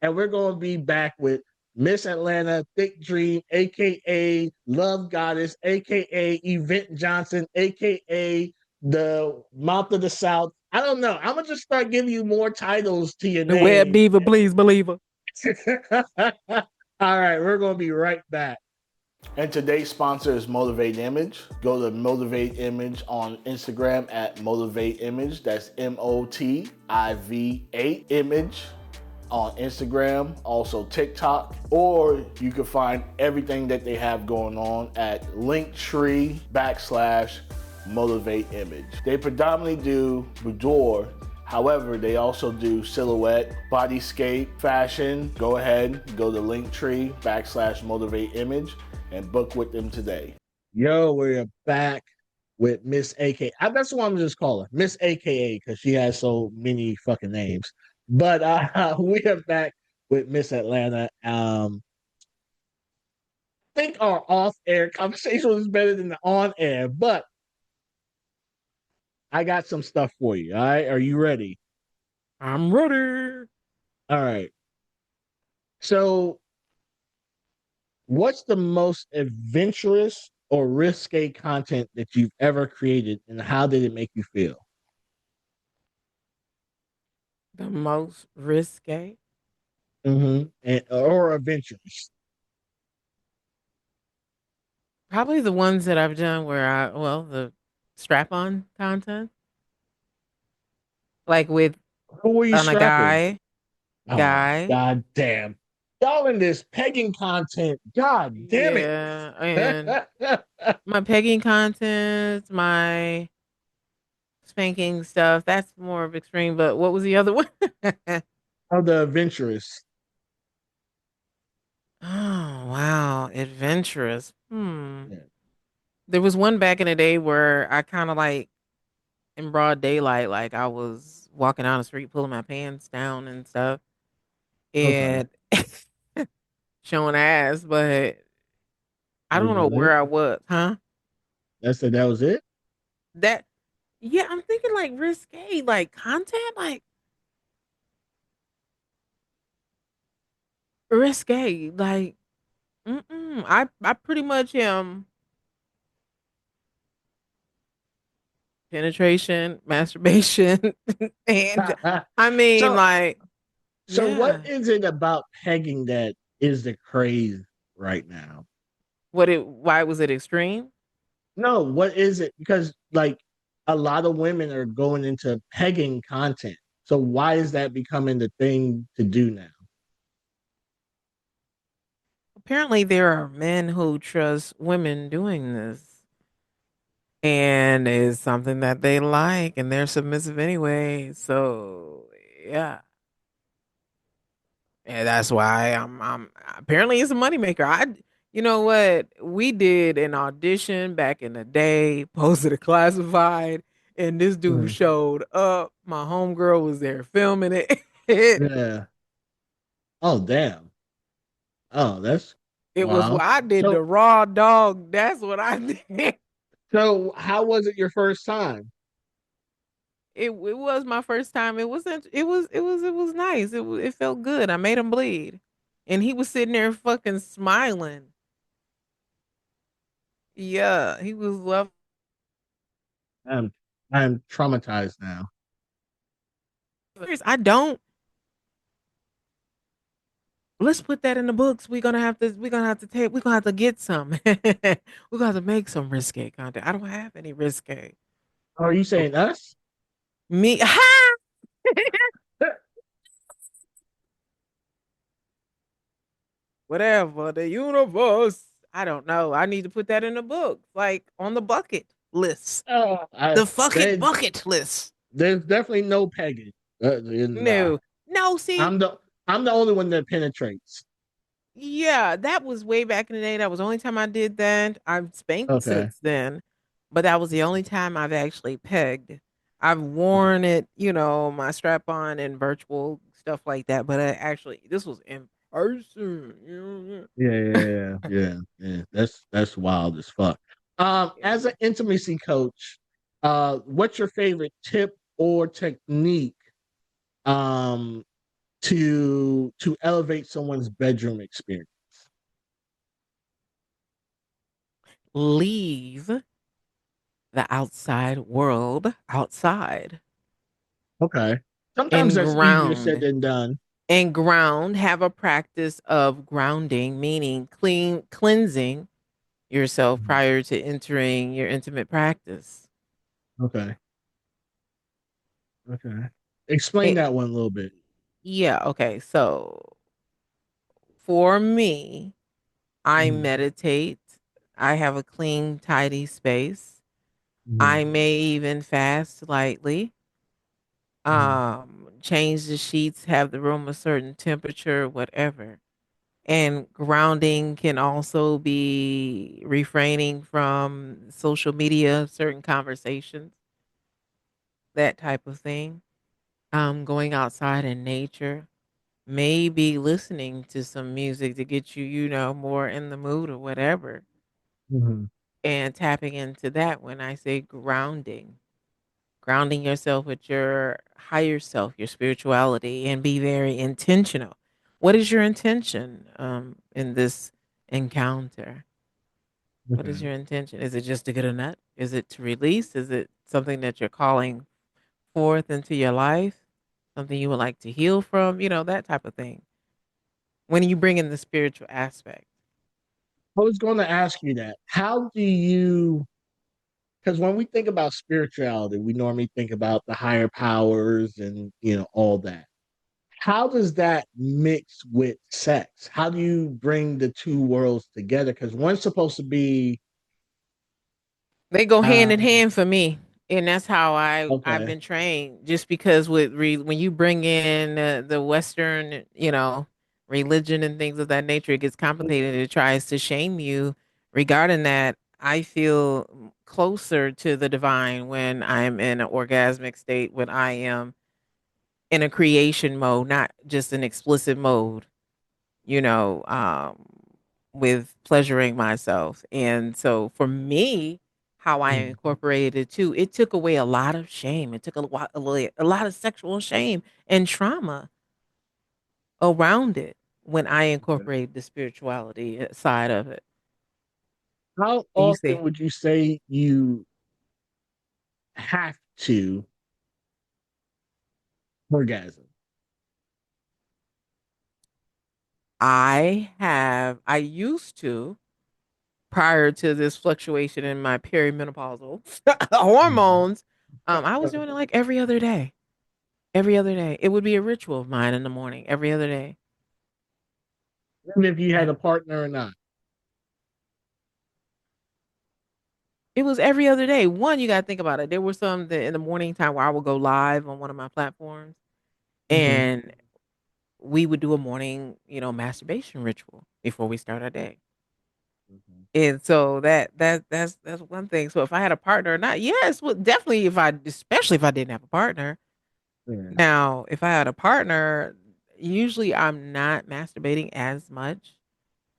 and we're gonna be back with Miss Atlanta Thick Dream, aka Love Goddess, aka Yvette Johnson, aka the Mouth of the South. I don't know. I'm gonna just start giving you more titles to your The web name. diva, please believer. All right, we're gonna be right back. And today's sponsor is Motivate Image. Go to Motivate Image on Instagram at Motivate Image. That's MOTIV8 Image on Instagram, also TikTok, or you can find everything that they have going on at Linktree /Motivate Image. They predominantly do boudoir. However, they also do silhouette, bodyscape, fashion. Go ahead, go to Linktree /Motivate Image and book with them today. Yo, we're back with Miss AK. That's what I'm just calling Miss AKA because she has so many fucking names. But we are back with Miss Atlanta. I think our off-air conversation was better than the on-air, but I got some stuff for you. All right, are you ready? I'm ready. All right. So, what's the most adventurous or risque content that you've ever created, and how did it make you feel? The most risque. Mm-hmm. Or adventurous. Probably the ones that I've done where the strap on content, like with Who were you on a strapping? Oh, guy. god damn. Y'all in this pegging content. God damn it. Yeah. And my pegging content, my spanking stuff, that's more of extreme. But what was the other one? Of the adventurous. Oh, wow. Adventurous. Yeah. There was one back in the day where I kind of like in broad daylight, like I was walking down the street, pulling my pants down and stuff, Okay. and showing ass, but I Was don't know that it? where I was, huh? That was it? That, yeah, I'm thinking like risque, like content, like risque, like I pretty much am penetration, masturbation, and I mean so like so what yeah. is it about pegging that is the craze right now? What it? Why was it extreme? No, what is it? Because like a lot of women are going into pegging content. So why is that becoming the thing to do now? Apparently, there are men who trust women doing this, and it's something that they like, and they're submissive anyway. So yeah, and that's why I'm apparently it's a moneymaker. You know what? We did an audition back in the day, posted a classified, and this dude Mhm. showed up. My homegirl was there filming it. it Yeah. Oh damn. Oh, that's was wow. I did So the raw dog. That's what I did. so how was it your first time? It was my first time. It was nice. It felt good. I made him bleed, and he was sitting there fucking smiling. Yeah, he was loving. I'm I'm traumatized now. I don't. Let's put that in the books. We're gonna have to take. We're gonna have to get some. We're gonna have to make some risque content. I don't have any risque. Are you saying us? Me, ha! Whatever the universe. I don't know. I need to put that in a book, like on the bucket list, I the fucking they bucket list. there's definitely no pegging. Nah, No, no. See, I'm the only one that penetrates. yeah, that was way back in the day. That was the only time I did that. I've spanked Okay. since then, but that was the only time I've actually pegged. I've worn it, my strap on and virtual stuff like that, but actually, this was in person. Yeah. That's wild as fuck. As Yeah. an intimacy coach, what's your favorite tip or technique um to elevate someone's bedroom experience? Leave the outside world outside Okay. Sometimes and that's easier said ground than done. and ground. Have a practice of grounding, meaning cleansing yourself Mhm. prior to entering your intimate practice. Okay. Okay. Explain And, that one a little bit. yeah, okay. So for me, I Mhm. meditate. I have a clean, tidy space. Mhm. I may even fast slightly. Mhm. Change the sheets, have the room a certain temperature, whatever. And grounding can also be refraining from social media, certain conversations, that type of thing. Going outside in nature, maybe listening to some music to get you, more in the mood or whatever, Mhm. and tapping into that when I say grounding yourself with your higher self, your spirituality, and be very intentional. What is your intention in this encounter? What is Okay. your intention? Is it just to get a nut? Is it to release? Is it something that you're calling forth into your life? Something you would like to heal from? That type of thing. When you bring in the spiritual aspect, I was going to ask you that. How do you, because when we think about spirituality, we normally think about the higher powers and, all that. How does that mix with sex? How do you bring the two worlds together? Because one's supposed to be, they go hand in um, hand for me, and that's how I've okay. been trained. Just because when you bring in the Western, religion and things of that nature, it gets complicated. It tries to shame you regarding that. I feel closer to the divine when I'm in an orgasmic state, when I am in a creation mode, not just an explicit mode, you know, um, with pleasuring myself. And so for me, how I Mhm. incorporated it too, it took away a lot of shame. It took a lot of sexual shame and trauma around it when I Okay. incorporated the spirituality side of it. How And you often say, would you say you have to orgasm? I used to, prior to this fluctuation in my perimenopausal Mhm. hormones, I was doing it like every other day. Every other day. It would be a ritual of mine in the morning, every other day. Even if you Yeah. had a partner or not. It was every other day. One, you got to think about it. There were some that in the morning time where I would go live on one of my platforms, Mhm. and we would do a morning, masturbation ritual before we start our day. Mhm. And so that's one thing. So if I had a partner or not, yes, well, definitely especially if I didn't have a partner. Yeah. Now, if I had a partner, usually I'm not masturbating as much,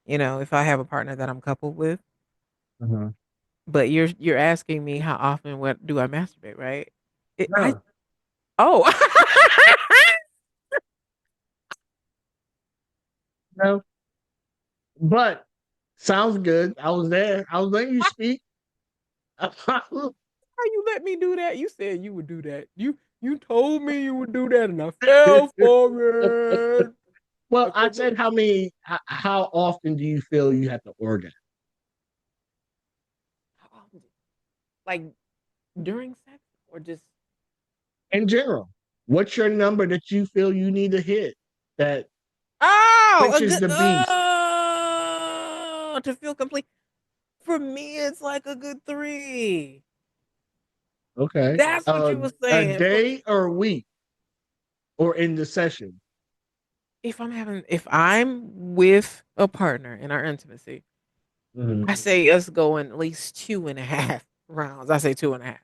if I have a partner that I'm coupled with. Uh-huh. But you're asking me how often what do I masturbate, right? I No, oh no, but sounds good. I was there. I was letting you speak. how you let me do that? You said you would do that. You told me you would do that, and I fell for it. Well, I I fell for said how often do you feel you have to orgasm like during sex or just in general? What's your number that you feel you need to hit that oh quenches the beast? want to feel complete. For me, it's like a good 3. Okay. That's what you were A saying. day or a week or in the session? If I'm with a partner in our intimacy, Mhm. I say us going at least 2.5 rounds. I say 2.5.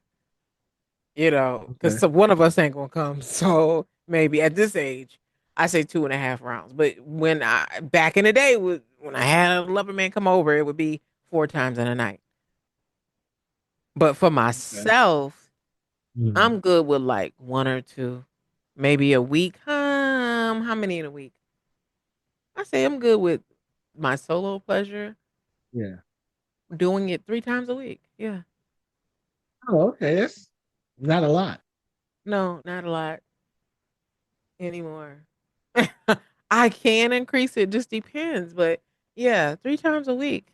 Because Okay. one of us ain't gonna come. So maybe at this age, I say 2.5 rounds. But when I back in the day, when I had a lover man come over, it would be 4 times in a night. But for Okay. myself, Mhm. I'm good with like 1 or 2, maybe a week. How many in a week? I say I'm good with my solo pleasure, Yeah. doing it 3 times a week. Yeah. Oh, okay. That's not a lot. No, not a lot anymore. I can increase it, just depends. But yeah, 3 times a week.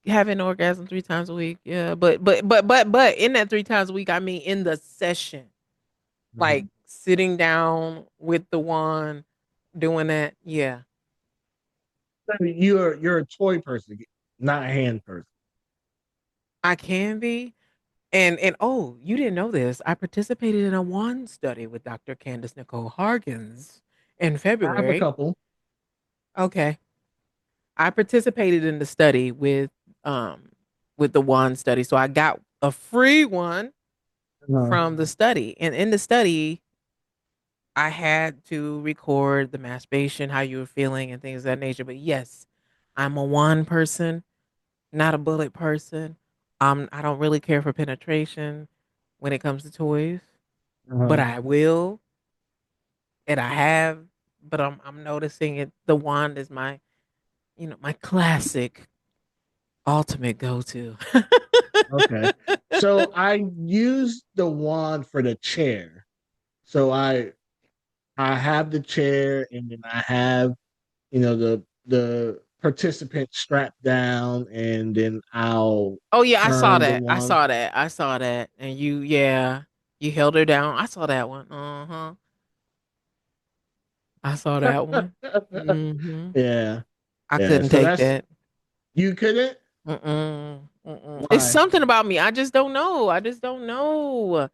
Having orgasm 3 times a week. Yeah. But in that 3 times a week, I mean in the session. Like Mhm. sitting down with the one doing that. Yeah. So you're a toy person, not a hand person. I can be. And oh, you didn't know this. I participated in a wand study with Dr. Candace Nicole Harkins in I have a February. couple. Okay. I participated in the study um with the wand study. So I got a free one Uh-huh. from the study. And in the study, I had to record the masturbation, how you were feeling and things of that nature. But yes, I'm a wand person, not a bullet person. I don't really care for penetration when it comes to toys, but Uh-huh. I will, and I have. But I'm noticing it. The wand is my classic, ultimate go to. Okay. So I use the wand for the chair. So I have the chair and then I have, the participant strapped down and then I'll Oh yeah, I saw turn the that. I wand. saw that. I saw that. And yeah, you held her down. I saw that one. Uh huh. I saw that one. Hmm. Yeah. I Yeah. couldn't So take that's that. you couldn't? Mm-mm, mm-mm. It's Why? something about me. I just don't know. I just don't know.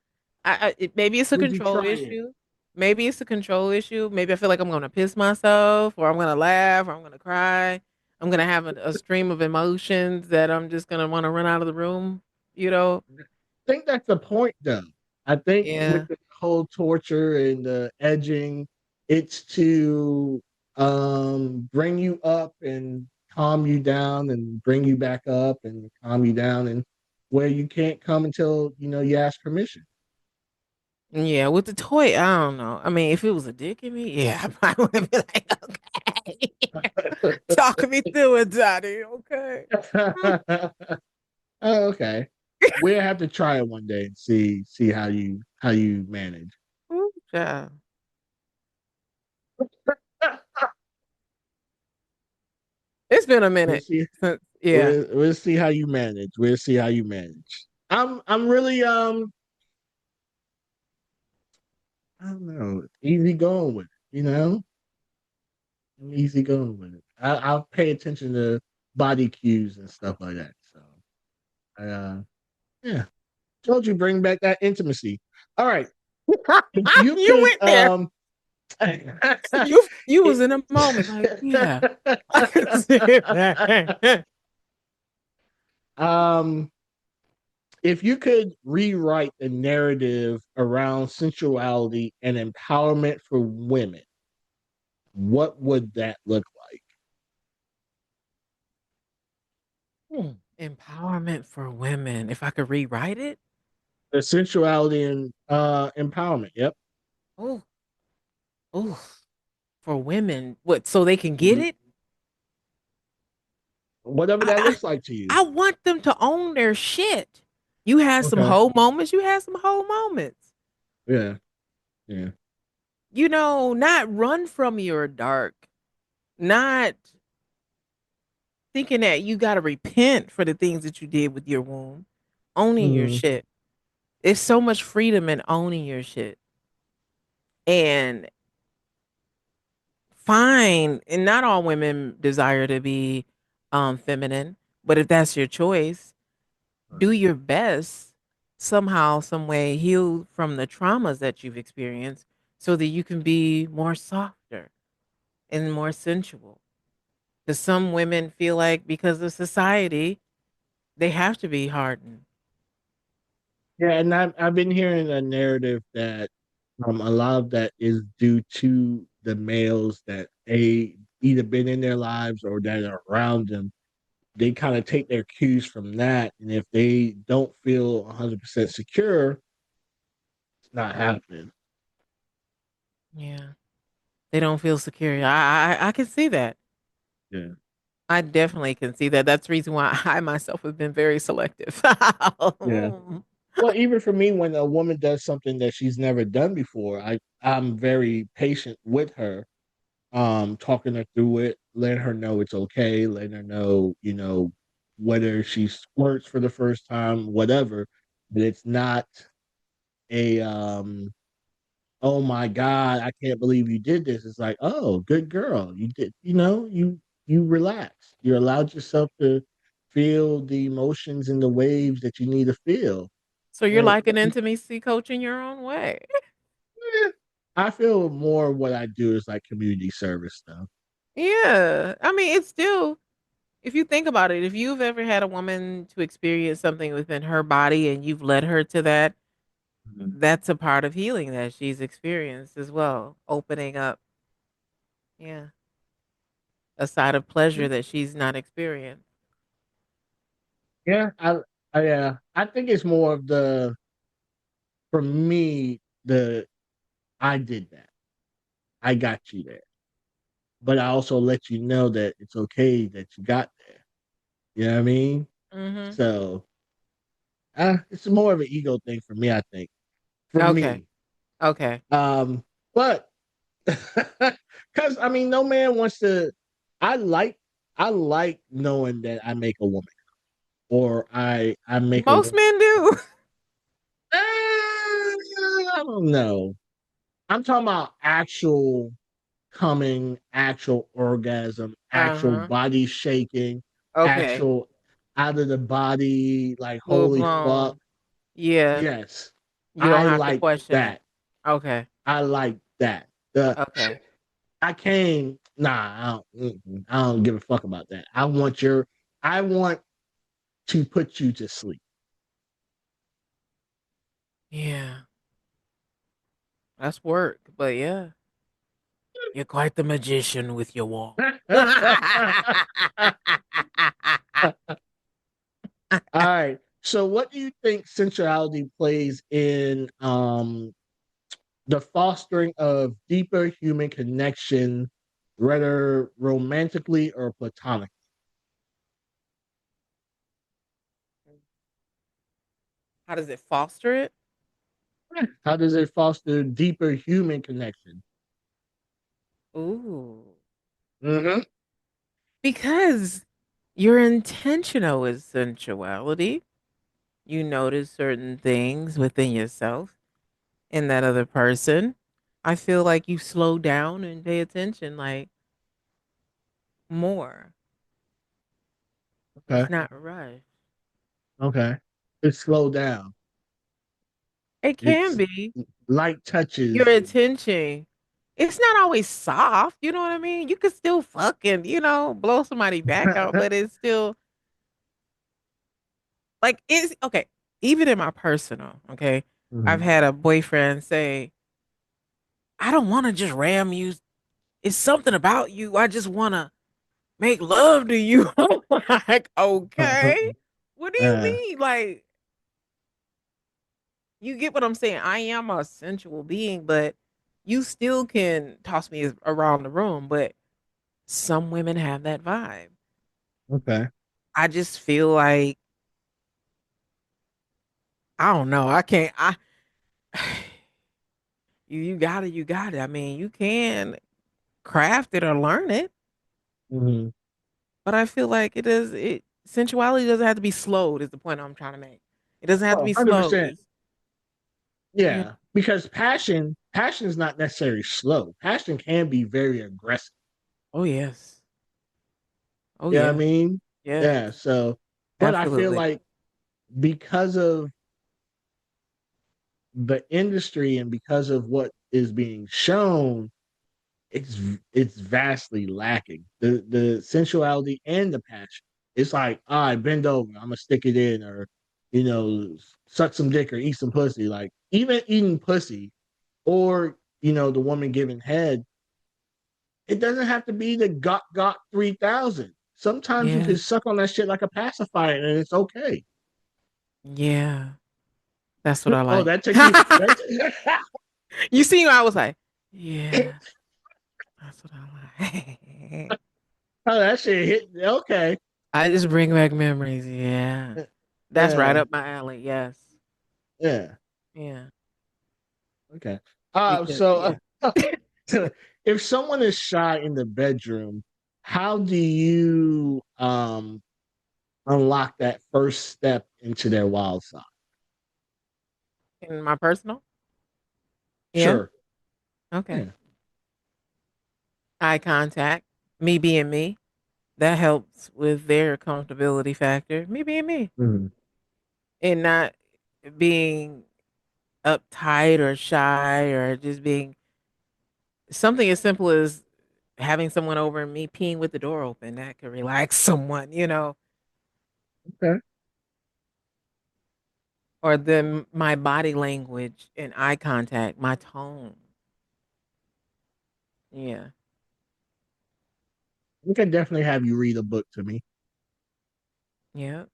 Maybe it's a Would you control try it? issue. Maybe it's a control issue. Maybe I feel like I'm gonna piss myself, or I'm gonna laugh, or I'm gonna cry. I'm gonna have a stream of emotions that I'm just gonna want to run out of the room. You know? Think that's the point though. I think with Yeah. the whole torture and the edging, it's to bring you up and calm you down and bring you back up and calm you down and where you can't come until you ask permission. Yeah, with the toy, I don't know. I mean, if it was a dick in me, yeah, I probably would be like, okay, talk me through it, Daddy. Okay. Oh, okay. We'll have to try it one day and see how you manage. Ooh, child. It's been a We'll minute see. since, yeah. We'll see how you manage. We'll see how you manage. I'm really I don't know, easy going with it. I'm easy going with it. I'll pay attention to body cues and stuff like that. So I yeah. Told you bring back that intimacy. All right. If you You could went there. You was in a moment, like, yeah, I can see that. um if you could rewrite the narrative around sensuality and empowerment for women, what would that look like? Empowerment for women. If I could rewrite it, The sensuality and empowerment. Yep. oh, oh, for women, what? So they can get Mhm. it. Whatever I, that I, looks like to you. I want them to own their shit. You had some Okay. whole moments. You had some whole moments. Yeah. Yeah. Not run from your dark, not thinking that you got to repent for the things that you did with your womb, owning your Mhm. shit. It's so much freedom in owning your shit. And fine, and not all women desire to be feminine. But if that's your choice, do your best somehow, some way heal from the traumas that you've experienced so that you can be more softer and more sensual. Because some women feel like because of society, they have to be hardened. Yeah, and I've been hearing a narrative that a lot of that is due to the males that they either been in their lives or that are around them. They kind of take their cues from that, and if they don't feel 100% secure, it's not happening. Yeah. They don't feel secure. I can see that. Yeah, I definitely can see that. That's the reason why I myself have been very selective. yeah. Well, even for me, when a woman does something that she's never done before, I'm very patient with her, talking her through it, letting her know it's okay, letting her know, whether she squirts for the first time, whatever, but it's not a oh my God, I can't believe you did this. It's like, oh, good girl. You did, you relax. You allowed yourself to feel the emotions and the waves that you need to feel. So you're And like an intimacy coach in your own way. I feel more what I do is like community service stuff. Yeah. I mean, it's still, if you think about it, if you've ever had a woman to experience something within her body and you've led her to that, Mhm. that's a part of healing that she's experienced as well. Opening up, yeah, a side of pleasure that she's not experienced. Yeah, I think it's more of the for me the I did that. I got you there, but I also let you know that it's okay that you got there. You know what I mean? Mm-hmm. So it's more of an ego thing for me. I think for Okay. me, Okay. but because I mean, no man wants to. I like I like knowing that I make a woman or I make a Most woman. men do. I don't know. I'm talking about actual coming, actual orgasm, actual Uh-huh. body shaking, Okay. actual out of the body, like Full holy fuck. blown. Yeah. Yes, You don't I have to like question it. that. Okay. I like that. The Okay. I came. Nah, I don't give a fuck about that. I want to put you to sleep. Yeah. That's work. But yeah. You're quite the magician with your walk. All right. So, what do you think sensuality plays in the fostering of deeper human connection, whether romantically or platonically? How does it foster it? How does it foster deeper human connection? Ooh. Mm-hmm. Because you're intentional with sensuality. You notice certain things within yourself in that other person. I feel like you slow down and pay attention like more. Okay. It's not rushed. Okay. It's slow down. It can It's be. light Your touches. attention. It's not always soft, you know what I mean? You could still fucking, blow somebody back out, but it's still like it's okay. Even in my personal, okay, I've Mhm. had a boyfriend say, I don't want to just ram you. It's something about you. I just want to make love to you. I'm like, okay. What do you Uh, mean? Like, you get what I'm saying? I am a sensual being, but you still can toss me around the room. But some women have that vibe. okay. I just feel like I don't know. I can't. You got it. I mean, you can craft it or learn it, Mhm. but I feel like it is it sensuality doesn't have to be slowed. Is the point I'm trying to make? It doesn't have to Oh, be slowed. 100%. It's yeah. Yeah. Because passion is not necessarily slow. Passion can be very aggressive. Oh yes. Oh You know what I yeah. mean? Yes. Yeah. So, but I feel Absolutely. like because of the industry and because of what is being shown, it's it's vastly lacking. The sensuality and the passion. It's like, all right, bend over, I'm gonna stick it in, or suck some dick or eat some pussy. Like even eating pussy, or the woman giving head, it doesn't have to be the got 3000. Sometimes you Yeah. can suck on that shit like a pacifier and it's okay. Yeah. That's what I Oh, like. that took you. That You see, I was like, yeah, that's what I like. oh, that shit hit. Okay. I just bring back memories. Yeah. That's right Yeah. up my alley. Yes. Yeah. Yeah. Okay. Because So yeah. if someone is shy in the bedroom, how do you unlock that first step into their wild side? In my personal? Yeah. Sure. Okay. Yeah. Eye contact. Me being me. That helps with their comfortability factor. Me being me. Mhm. And not being uptight or shy or just being something as simple as having someone over and me peeing with the door open. That could relax someone. Okay. Or then my body language and eye contact, my tone. Yeah. We can definitely have you read a book to me. Yeah.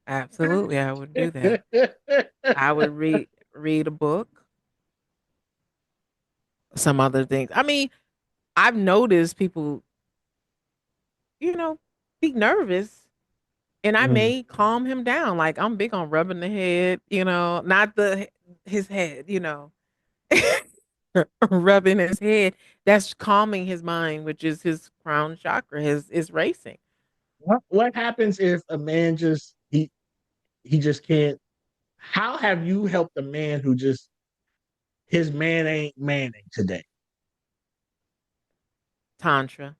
Absolutely. I would do that. I would read a book, some other things. I mean, I've noticed people, you know, be nervous and I Mhm. may calm him down. Like I'm big on rubbing the head, not his head. Rubbing his head. That's calming his mind, which is his crown chakra, his is racing. What happens if a man he just can't? How have you helped a man who just his man ain't manning today? Tantra,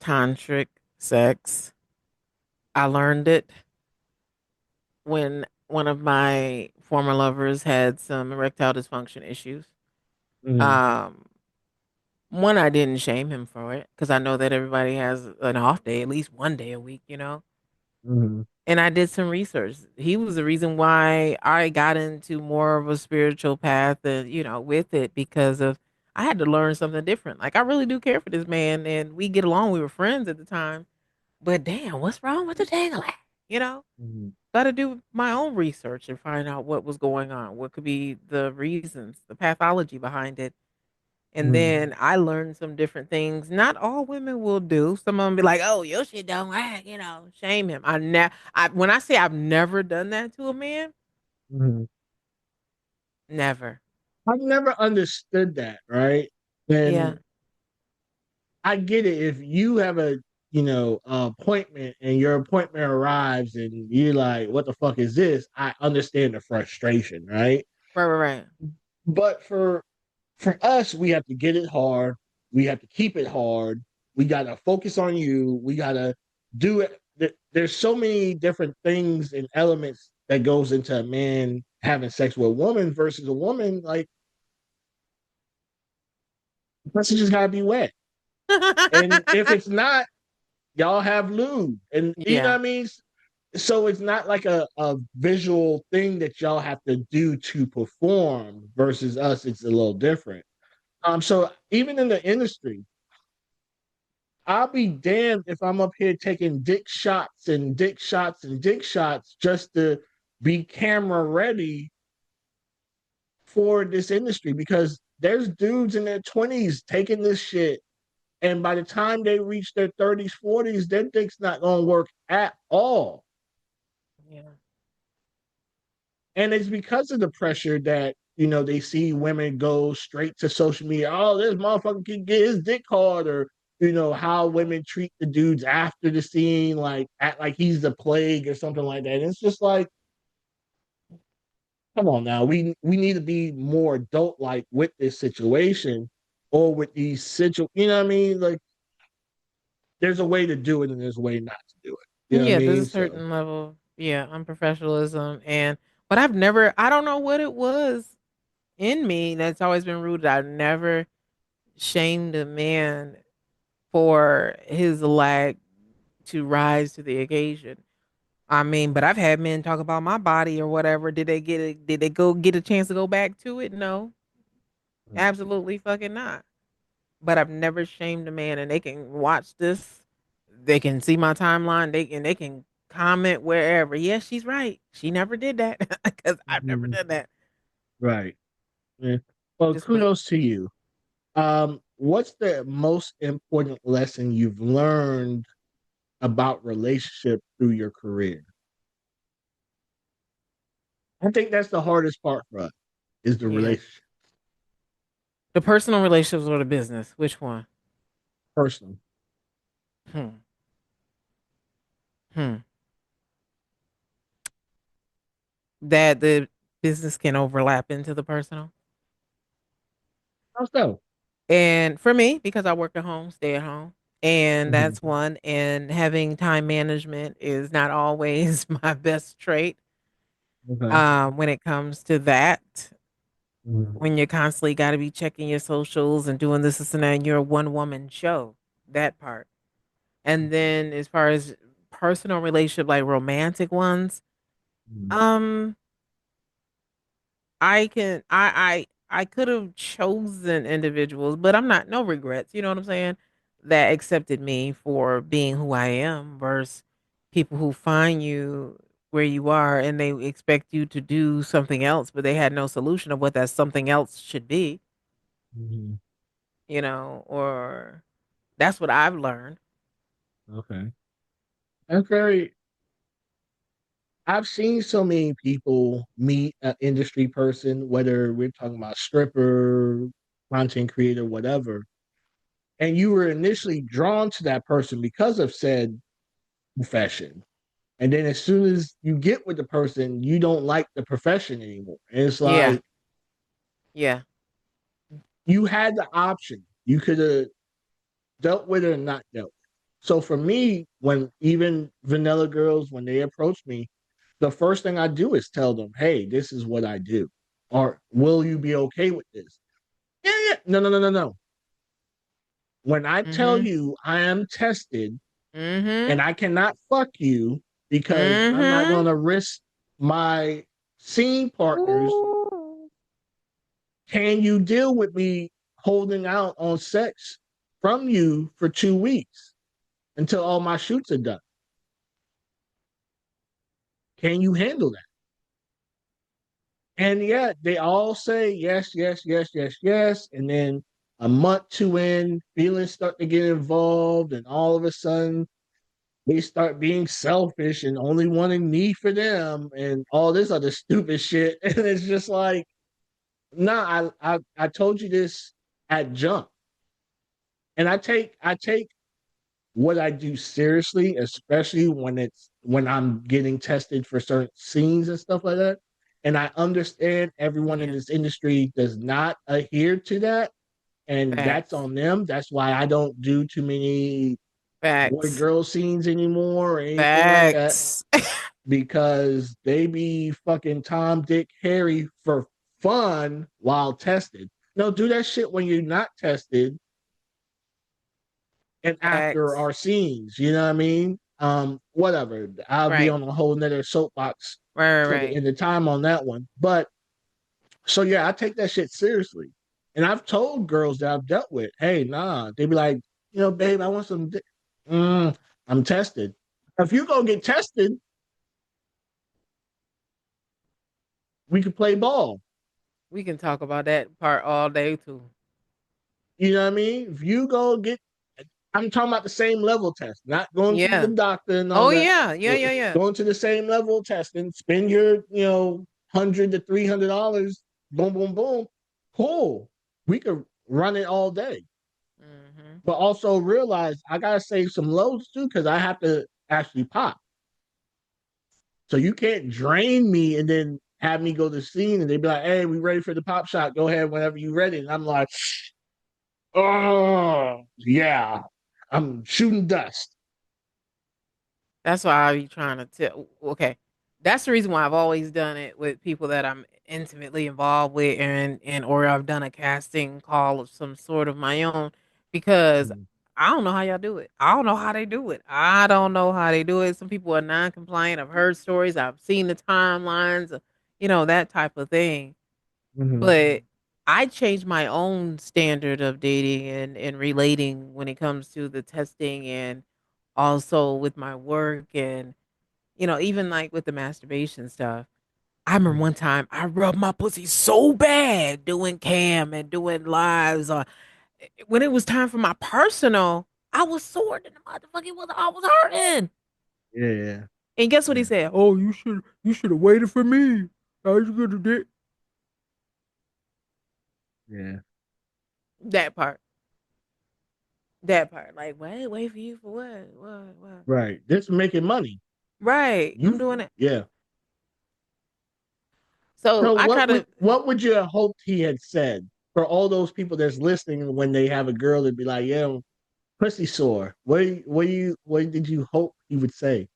tantric sex. I learned it when one of my former lovers had some erectile dysfunction issues. Mhm. Um, One, I didn't shame him for it because I know that everybody has an off day, at least one day a week. Mhm. And I did some research. He was the reason why I got into more of a spiritual path and, with it because of I had to learn something different. Like I really do care for this man and we get along. We were friends at the time. But damn, what's wrong with the dangling? You know? Mhm. Got to do my own research and find out what was going on, what could be the reasons, the pathology behind it. And Mhm. then I learned some different things. Not all women will do. Some of them be like, "Oh, your shit don't work," shame him. I when I say I've never done that to a man, Mhm. never. I've never understood that, right? Yeah. And I get it if you have a appointment and your appointment arrives and you're like, what the fuck is this? I understand the frustration, right? Right, right, right. But for us, we have to get it hard. We have to keep it hard. We gotta focus on you. We gotta do it. There's so many different things and elements that goes into a man having sex with a woman versus a woman. Like, the pussy just gotta be wet. And if it's not, y'all have lube. And you know Yeah. what I mean? So it's not like a visual thing that y'all have to do to perform versus us, it's a little different. So even in the industry, I'll be damned if I'm up here taking dick shots and dick shots and dick shots just to be camera ready for this industry because there's dudes in their 20s taking this shit. And by the time they reach their 30s, 40s, their dick's not going to work at all. Yeah. And it's because of the pressure that, they see women go straight to social media. Oh, this motherfucker can get his dick hard, or, how women treat the dudes after the scene, like act like he's the plague or something like that. And it's just like, come on now. We need to be more adult like with this situation. or with these situ, you know what I mean? Like there's a way to do it and there's a way not to do it. You know what I Yeah, there's a mean? So certain level, yeah, unprofessionalism, and but I've never, I don't know what it was in me that's always been rooted. I've never shamed a man for his lack to rise to the occasion. I mean, but I've had men talk about my body or whatever. Did they get it? Did they go get a chance to go back to it? No, absolutely fucking not. But I've never shamed a man, and they can watch this. They can see my timeline. They can comment wherever. Yes, she's right. She never did that because I've never mhm, done that. right. Yeah. Well, Just wait. kudos to you. What's the most important lesson you've learned about relationship through your career? I think that's the hardest part for us is the Yeah, relationship, the personal relationships or the business. Which one? personal. Hmm. Hmm. That the business can overlap into the personal. How so? And for me, because I work at home, stay at home, and Mhm. that's one. And having time management is not always my best trait. Okay. When it comes to that, Mhm. when you constantly got to be checking your socials and doing this and that, and you're a one woman show, that part. And then as far as personal relationship, like romantic ones, Mhm. um, I can I could have chosen individuals, but I'm not no regrets, you know what I'm saying? That accepted me for being who I am versus people who find you where you are and they expect you to do something else, but they had no solution of what that something else should be, Mhm. or that's what I've learned. Okay. That's very. I've seen so many people meet an industry person, whether we're talking about stripper, content creator, whatever, and you were initially drawn to that person because of said profession. And then as soon as you get with the person, you don't like the profession anymore. And it's Yeah. like Yeah. you had the option. You could have dealt with it or not dealt with it. So for me, when even vanilla girls, when they approach me, the first thing I do is tell them, hey, this is what I do. Or will you be okay with this? Yeah, yeah. No, no, no, no, no. When I tell Mhm. you I am tested Mhm. and I cannot fuck you because I'm not Mhm. going to risk my scene partners, Ooh. can you deal with me holding out on sex from you for 2 weeks until all my shoots are done? Can you handle that? And yet they all say yes, yes, yes, yes, yes. And then a month, two in, feelings start to get involved, and all of a sudden they start being selfish and only wanting me for them and all this other stupid shit. And it's just like, nah, I told you this at jump. And I take what I do seriously, especially when I'm getting tested for certain scenes and stuff like that. And I understand everyone in Yeah. this industry does not adhere to that, and that's Facts. on them. That's why I don't do too many boy Facts. girl scenes anymore or anything like that Facts. because they be fucking Tom, Dick, Harry for fun while tested. No, do that shit when you're not tested and after Facts. our scenes. You know what I mean? Whatever. I'll be Right. on a whole nother soapbox Right. Right. till the Right. end of time on that one. But so yeah, I take that shit seriously. And I've told girls that I've dealt with, hey, nah. They be like, babe, I want some. I'm tested. If you go get tested, we could play ball. We can talk about that part all day too. You know what I mean? If you go get, I'm talking about the same level test, not going to the Yeah. doctor and all Oh that. yeah. Yeah. Yeah. Yeah. Going to the same level of testing, spend your, $100 to $300, boom, boom, boom. Cool. We could run it all day. Mhm. But also realize I gotta save some loads too, because I have to actually pop. So you can't drain me and then have me go to the scene and they be like, hey, we ready for the pop shot. Go ahead whenever you're ready. And I'm like, Oh, yeah. I'm shooting dust. That's why I be trying to tell. Okay, that's the reason why I've always done it with people that I'm intimately involved with, and or I've done a casting call of some sort of my own, because Mhm. I don't know how y'all do it. I don't know how they do it. I don't know how they do it. Some people are non-compliant. I've heard stories. I've seen the timelines. That type of thing. Mhm. But I changed my own standard of dating and relating when it comes to the testing and also with my work and even like with the masturbation stuff. I remember Mhm. one time I rubbed my pussy so bad doing cam and doing lives when it was time for my personal, I was sore than the motherfucking was I was hurting. Yeah, yeah, And guess what he yeah, said? Oh, you should have waited for me. How you gonna do yeah. that part? That part. Like, wait for you for what? What? Right. This is making money. Right. I'm You, doing it. yeah. So So I try to what would you have hoped he had said for all those people that's listening when they have a girl that'd be like, yeah, pussy sore. What did you hope he would say?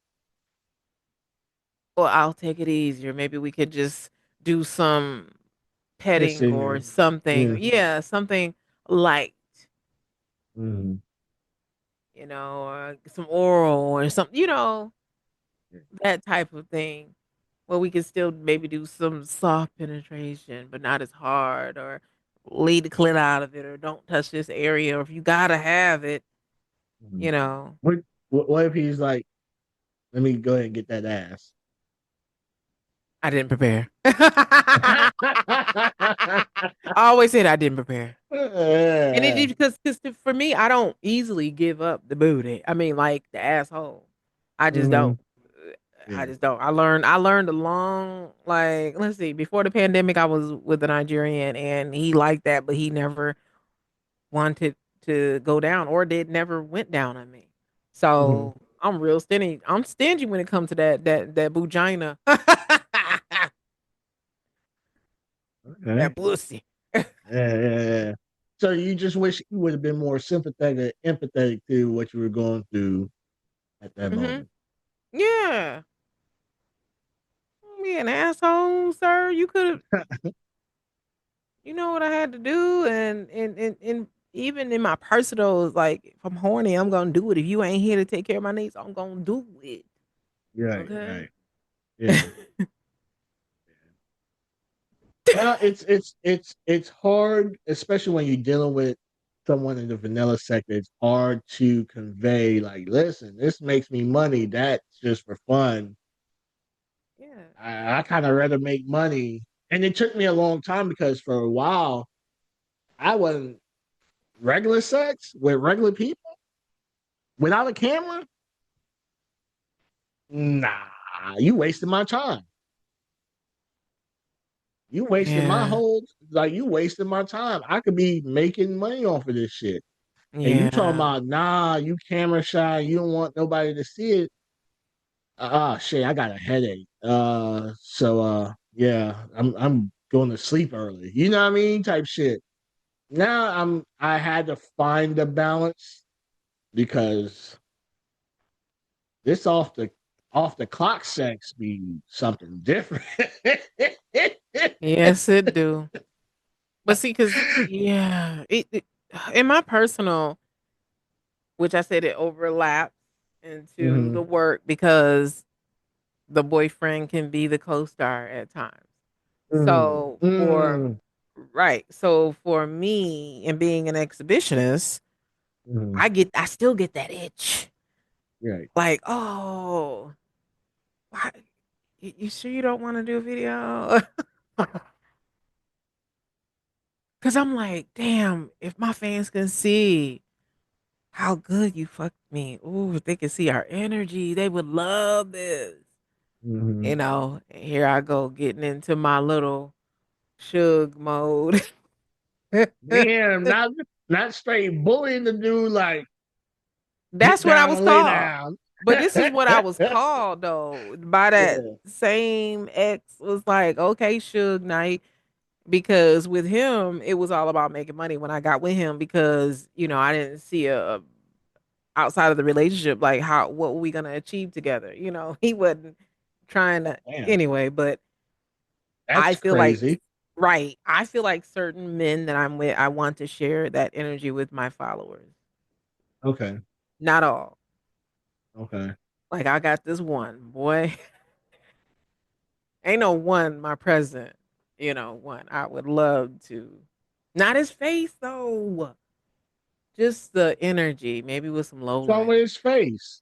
well, I'll take it easier. Maybe we could just do some petting Kissing or and something. mm, Yeah, something light, mm, or some oral or something, that type of thing. Where we can still maybe do some soft penetration, but not as hard, or leave the clit out of it, or don't touch this area, or if you gotta have it, mm. you know. What, what if he's like, let me go ahead and get that ass? I didn't prepare. I always said I didn't prepare. And it Yeah. is because for me, I don't easily give up the booty. I mean, like the asshole. I just don't. Mhm. I Yeah. just don't. I learned a long, like, let's see, before the pandemic I was with a Nigerian and he liked that, but he never wanted to go down or did never went down on me. Mhm. So I'm real stingy. I'm stingy when it comes to that vagina. Okay. That pussy. Yeah, yeah, yeah. So you just wish you would have been more sympathetic, empathetic to what you were going through at that Hmm. moment. Yeah. Don't be an asshole, sir. You could have, you know what I had to do, and even in my personal, like, if I'm horny, I'm gonna do it. If you ain't here to take care of my needs, I'm gonna do it. Right, Okay. right. Yeah. Well, it's hard, especially when you're dealing with someone in the vanilla sector. It's hard to convey, like, listen, this makes me money. That's just for fun. Yeah. I kind of rather make money. And it took me a long time because for a while I wasn't regular sex with regular people without a camera. Nah, you wasted my time. You wasted my Yeah. whole you wasted my time. I could be making money off of this shit. And you talking Yeah. about nah, you camera shy, you don't want nobody to see it. Shit, I got a headache. Yeah, I'm going to sleep early. You know what I mean? Type shit. Now I had to find the balance because this off the clock sex be something different. Yes, it do. But see, cause yeah, in my personal, which I said it overlaps into Hmm. the work because the boyfriend can be the co-star at times. Mm, So for mm, right, so for me and being an exhibitionist, mm, I still get that itch. right. Like, oh, why, you sure you don't want to do a video? Cause I'm like, damn, if my fans can see how good you fucked me, ooh, if they can see our energy, they would love this. Hmm. And here I go getting into my little shug mode. Damn, not straight bullying the dude like get That's what I down was and lay called. down. But this is what I was called though. By that Yeah. same ex was like, okay, Suge Knight, because with him it was all about making money when I got with him because I didn't see a outside of the relationship like how what were we gonna achieve together. He wasn't trying to Damn, anyway, but I that's feel like crazy. right. I feel like certain men that I'm with, I want to share that energy with my followers. Okay, Not all. okay. Like I got this one boy. Ain't no one my present. One I would love to. Not his face though. Just the energy, maybe with some low What's wrong light. with his face?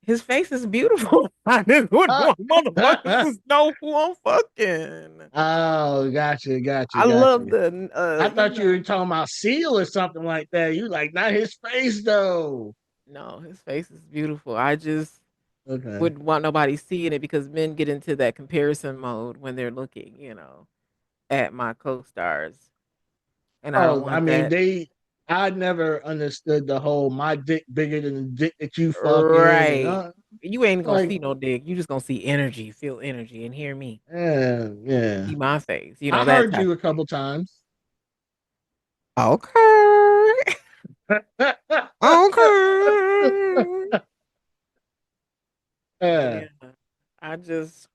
His face is beautiful. I just wouldn't Ah. want motherfuckers to know who I'm fucking. Oh, gotcha, gotcha, I love gotcha. the I thought you were talking about Seal or something like that. You like not his face though. no, his face is beautiful. I just Okay. wouldn't want nobody seeing it because men get into that comparison mode when they're looking, at my co-stars. And I don't Oh, I want mean, that. I never understood the whole my dick bigger than the dick that you fucking and Right. You ain't gonna like, see no dick. You just gonna see energy, feel energy, and hear me. yeah, yeah. See my face. I That heard type you of a couple times. okay. Okay. Yeah. Yeah. I just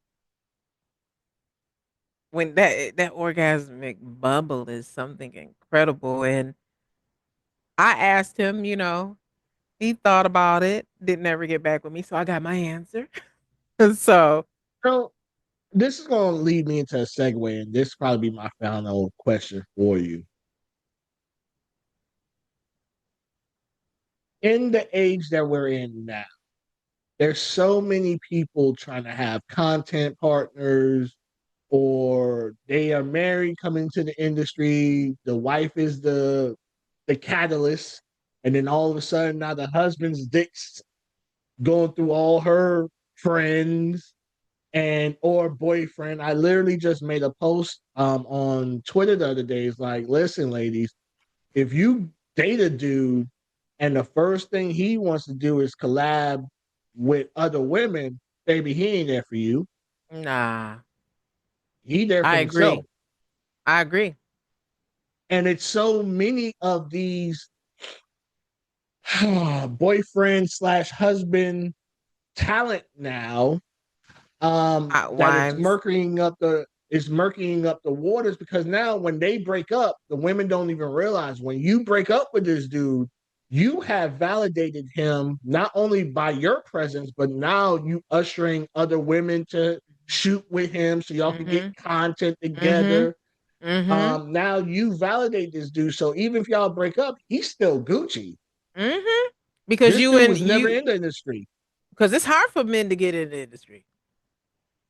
when that orgasmic bubble is something incredible. And I asked him, he thought about it, didn't ever get back with me. So I got my answer. So So this is gonna lead me into a segue, and this probably be my final question for you. In the age that we're in now, there's so many people trying to have content partners, or they are married coming to the industry. The wife is the catalyst, and then all of a sudden now the husband's dick's going through all her friends and or boyfriend. I literally just made a post on Twitter the other day. It's like, listen, ladies, if you date a dude and the first thing he wants to do is collab with other women, baby, he ain't there for you. nah. He there for I himself. agree. I agree. And it's so many of these boyfriend slash husband talent now, that Wives. it's murkying up the waters, because now when they break up, the women don't even realize when you break up with this dude, you have validated him not only by your presence, but now you ushering other women to shoot with him so y'all can get Mm-hmm. content Mm-hmm. together. Mm-hmm. Now you validate this dude, so even if y'all break up, he's still Gucci. Mm-hmm. Because This you dude and was never you in the industry, because it's hard for men to get in the industry.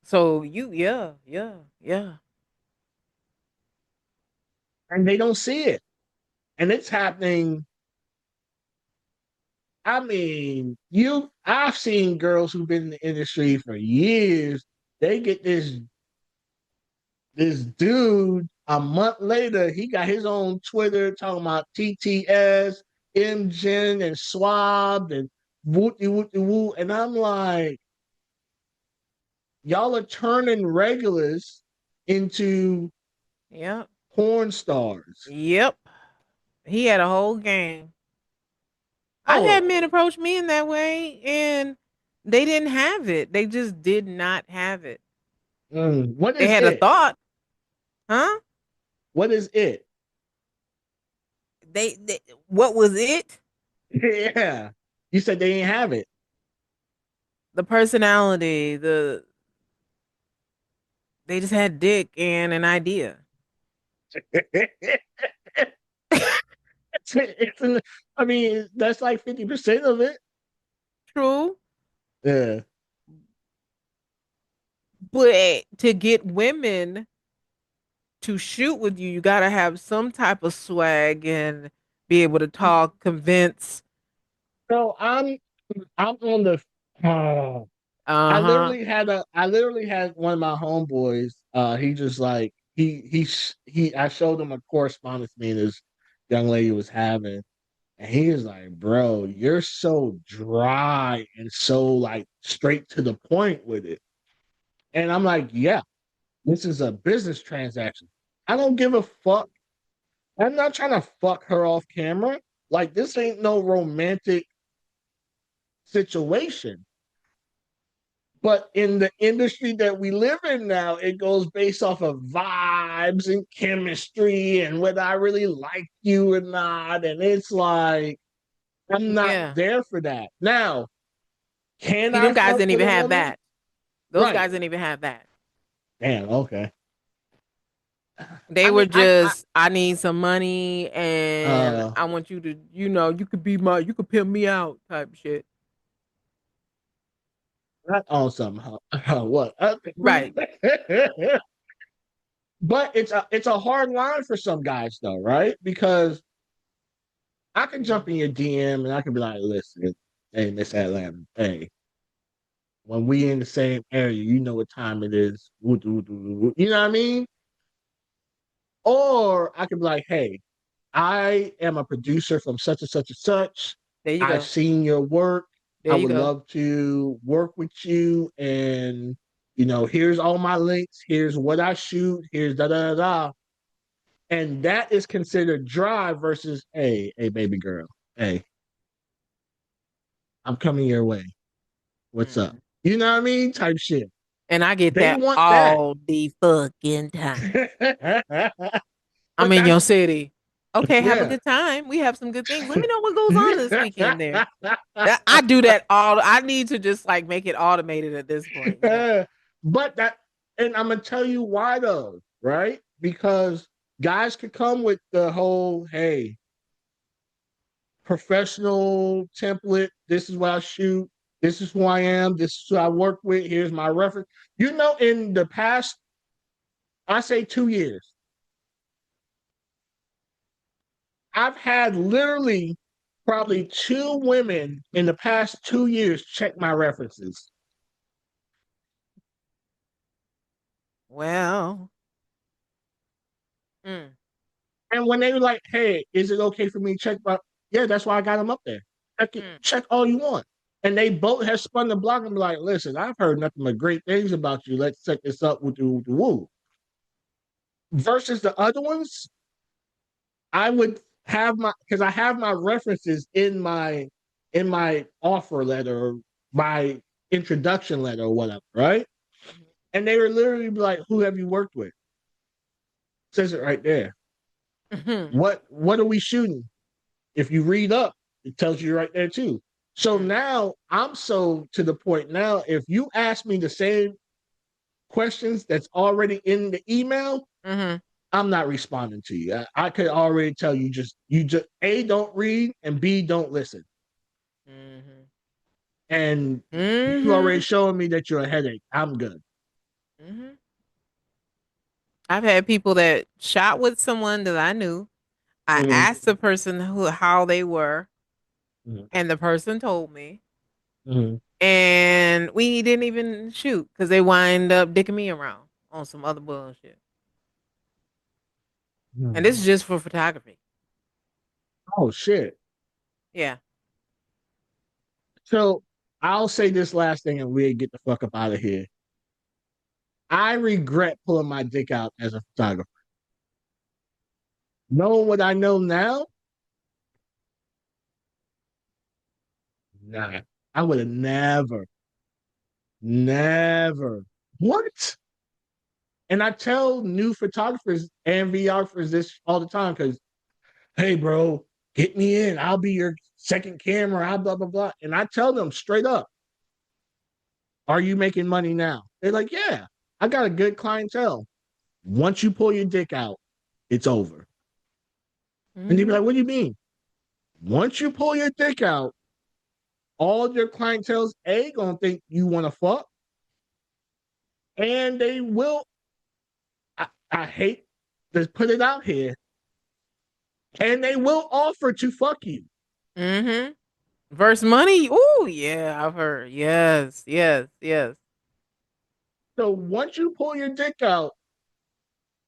So yeah, yeah, yeah. and they don't see it, and it's happening. I mean, I've seen girls who've been in the industry for years. They get this dude a month later. He got his own Twitter talking about TTS, MGen, and Swab, and wooty wooty woo. And I'm like, y'all are turning regulars into Yep. porn stars. Yep. He had a whole game. I've had Oh, men approach me in that way and they didn't have it. They just did not have it. what They is had a it? thought, huh? What is it? They what was it? Yeah, you said they didn't have it. The personality, they just had dick and an idea. I mean, that's like 50% of it. True. Yeah. But to get women to shoot with you, you gotta have some type of swag and be able to talk, convince. So I'm on the Uh-huh. I literally had one of my homeboys. He just like he I showed him a correspondence meeting this young lady was having, and he was like, "Bro, you're so dry and so like straight to the point with it." And I'm like, "Yeah, this is a business transaction." I don't give a fuck. I'm not trying to fuck her off camera. Like, this ain't no romantic situation. But in the industry that we live in now, it goes based off of vibes and chemistry and whether I really like you or not. And it's like, I'm not Yeah. there for that. Now, can See, I them guys fuck didn't with even a have woman? that. Those Right. guys didn't even have that. Damn, okay. They I were mean, just, I need some money and uh I want you to, you could be my, you could pimp me out type shit. not on something. What? Right. But it's a hard line for some guys though, right? Because I can jump in your DM and I can be like, listen, hey, Miss Atlanta, hey, when we in the same area, you know what time it is. Woo, woo, woo, woo, woo. You know what I mean? Or I could be like, hey, I am a producer from such and such and such. There you I've go. seen your work. There I you would go. love to work with you. And, here's all my links. Here's what I shoot. Here's da da da da. And that is considered dry versus, hey, baby girl. Hey, I'm coming your way. What's up? Mhm. You know what I mean? Type shit. And I get They that want that. all the fucking time. I'm But in your that's, city. Okay, have a yeah. good time. We have some good things. Let me know what goes on this weekend there. I do that all. I need to just like make it automated at this point, But that, and I'm gonna tell you why though, right? Because guys could come with the whole, hey, professional template. This is what I shoot. This is who I am. This is who I work with. Here's my reference. In the past, I say 2 years, I've had literally probably two women in the past 2 years check my references. Well, mm, And when they were like, hey, is it okay for me to check my, yeah, that's why I got them up there. mm, Check all you want. And they both have spun the block and be like, listen, I've heard nothing but great things about you. Let's set this up with the woo. Versus the other ones, I would have because I have my references in my offer letter or my introduction letter or whatever, right? And they were literally like, who have you worked with? Says it right there. mhm, What are we shooting? If you read up, it tells you right there too. So mm, now I'm so to the point now, if you ask me the same questions that's already in the email, mhm, I'm not responding to you. I could already tell you just A, don't read, and B, don't listen. mhm, And you already mhm, showing me that you're a headache. I'm good. mhm. I've had people that shot with someone that I knew. I Mhm. asked the person how they were, Mhm. and the person told me, Mhm. and we didn't even shoot because they wind up dicking me around on some other bullshit. And this Mhm. is just for photography. Oh shit. Yeah. So I'll say this last thing and we'll get the fuck up out of here. I regret pulling my dick out as a photographer. Knowing what I know now, nah. I would have never. What? And I tell new photographers and videographers this all the time because, hey, bro, get me in. I'll be your second camera. I'll blah, blah, blah. And I tell them straight up, are you making money now? They're like, yeah, I got a good clientele. Once you pull your dick out, it's over. And they'd be Mhm. like, what do you mean? Once you pull your dick out, all your clientele's A gonna think you want to fuck, and they will. I hate to put it out here, and they will offer to fuck you. Mhm. Verse money. Oh yeah, I've heard. Yes, yes, yes. So once you pull your dick out,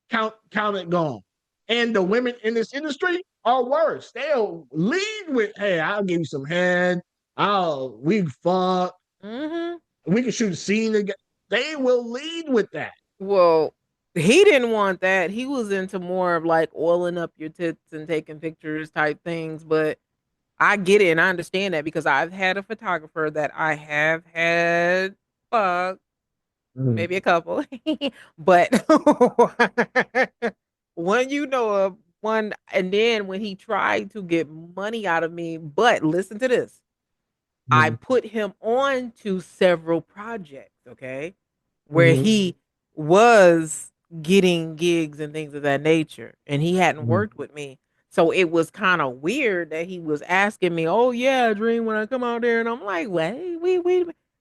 count it gone. And the women in this industry are worse. They'll lead with, "Hey, I'll give you some head. We fuck. Mhm. We can shoot a scene together." They will lead with that. Well, He didn't want that. He was into more of like oiling up your tits and taking pictures type things. But I get it and I understand that because I've had a photographer that I have had fuck, Mm, maybe a couple. But when you know of one, and then when he tried to get money out of me, but listen to this. I mm, put him on to several projects, okay, where mm, he was getting gigs and things of that nature, and he hadn't mm, worked with me. So it was kind of weird that he was asking me, "Oh yeah, Dream, when I come out there," and I'm like, "Wait,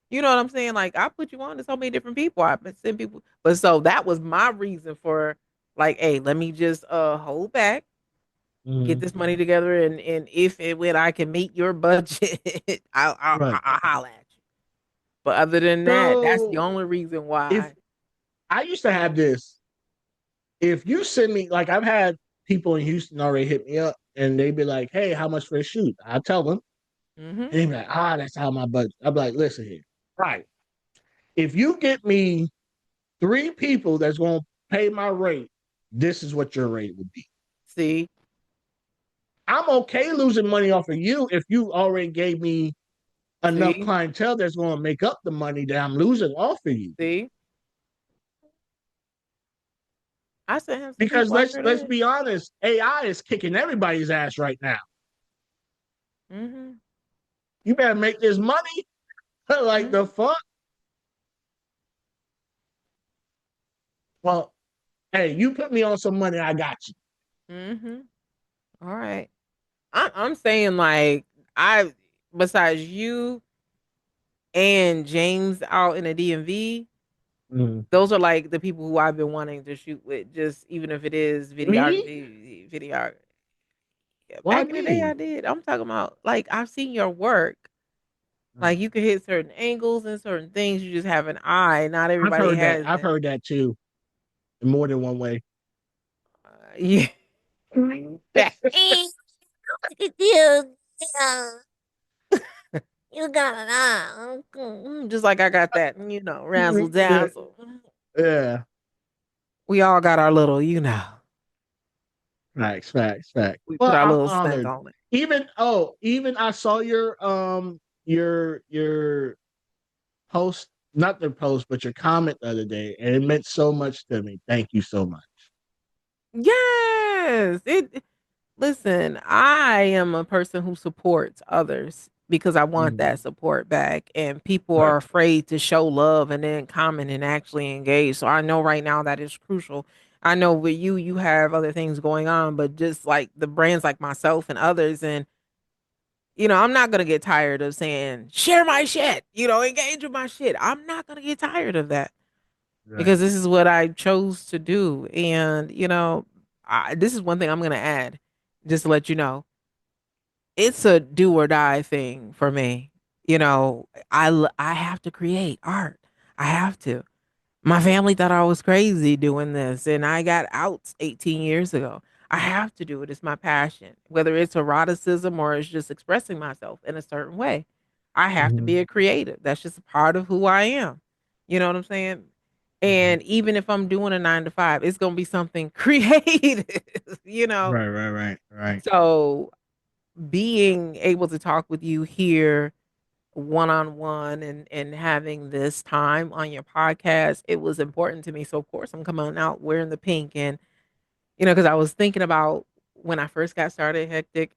you know what I'm saying? Like I put you on to so many different people. I've been sending people, but so that was my reason for like, hey, let me just hold back, get mm. this money together, and if and when I can meet your budget, Right. I'll holla at you. But other than that, that's the So only reason if why. I used to have this, if you send me like I've had people in Houston already hit me up and they be like, "Hey, how much for a shoot?" I tell them, Mm-hmm. and they be like, that's how my budget." I'm like, "Listen here, right? If you get me three people that's going to pay my rate, this is what your rate would be. See, I'm okay losing money off of you if you already gave me enough see, clientele that's going to make up the money that I'm losing off of you." see. I sent him some Because people. I let's sure let's did. be honest, AI is kicking everybody's ass right now. Mm-hmm. You better make this money. Like the Mm-hmm. fuck? Well, hey, you put me on some money, I got you. Mm-hmm. All right. I'm saying like I besides you and James out in the DMV, Mm. those are like the people who I've been wanting to shoot with, just even if it is Me? videography. Why Back in the day, I me? did. I'm talking about like I've seen your work. Like you can hit certain angles and certain things. You just have an eye. Not I've everybody heard that. has I've that. heard that too, in more than one way. Yeah. Look at you. Yeah, you got it on. Just like I got that, razzle Yeah, dazzle. yeah. We all got our little, Facts, facts, facts. we put Well, our I'm little scent honored. on it. Even I saw your post, not the post, but your comment the other day, and it meant so much to me. Thank you so much. Yes. Listen, I am a person who supports others because I want Mm. that support back. And people Right. are afraid to show love and then comment and actually engage. So I know right now that is crucial. I know with you, you have other things going on, but just like the brands like myself and others, and I'm not gonna get tired of saying, share my shit, engage with my shit. I'm not gonna get tired of that Right. because this is what I chose to do. And, this is one thing I'm gonna add, just to let you know it's a do or die thing for me. I have to create art. I have to. My family thought I was crazy doing this, and I got outs 18 years ago. I have to do it. It's my passion, whether it's eroticism or it's just expressing myself in a certain way. I have to Mhm, be a creative. That's just a part of who I am. You know what I'm saying? mhm. And even if I'm doing a 9 to 5, it's going to be something creative. Right, right, right, right. So being able to talk with you here one on one and having this time on your podcast, it was important to me. So of course I'm coming out wearing the pink, and because I was thinking about when I first got started, Hectic,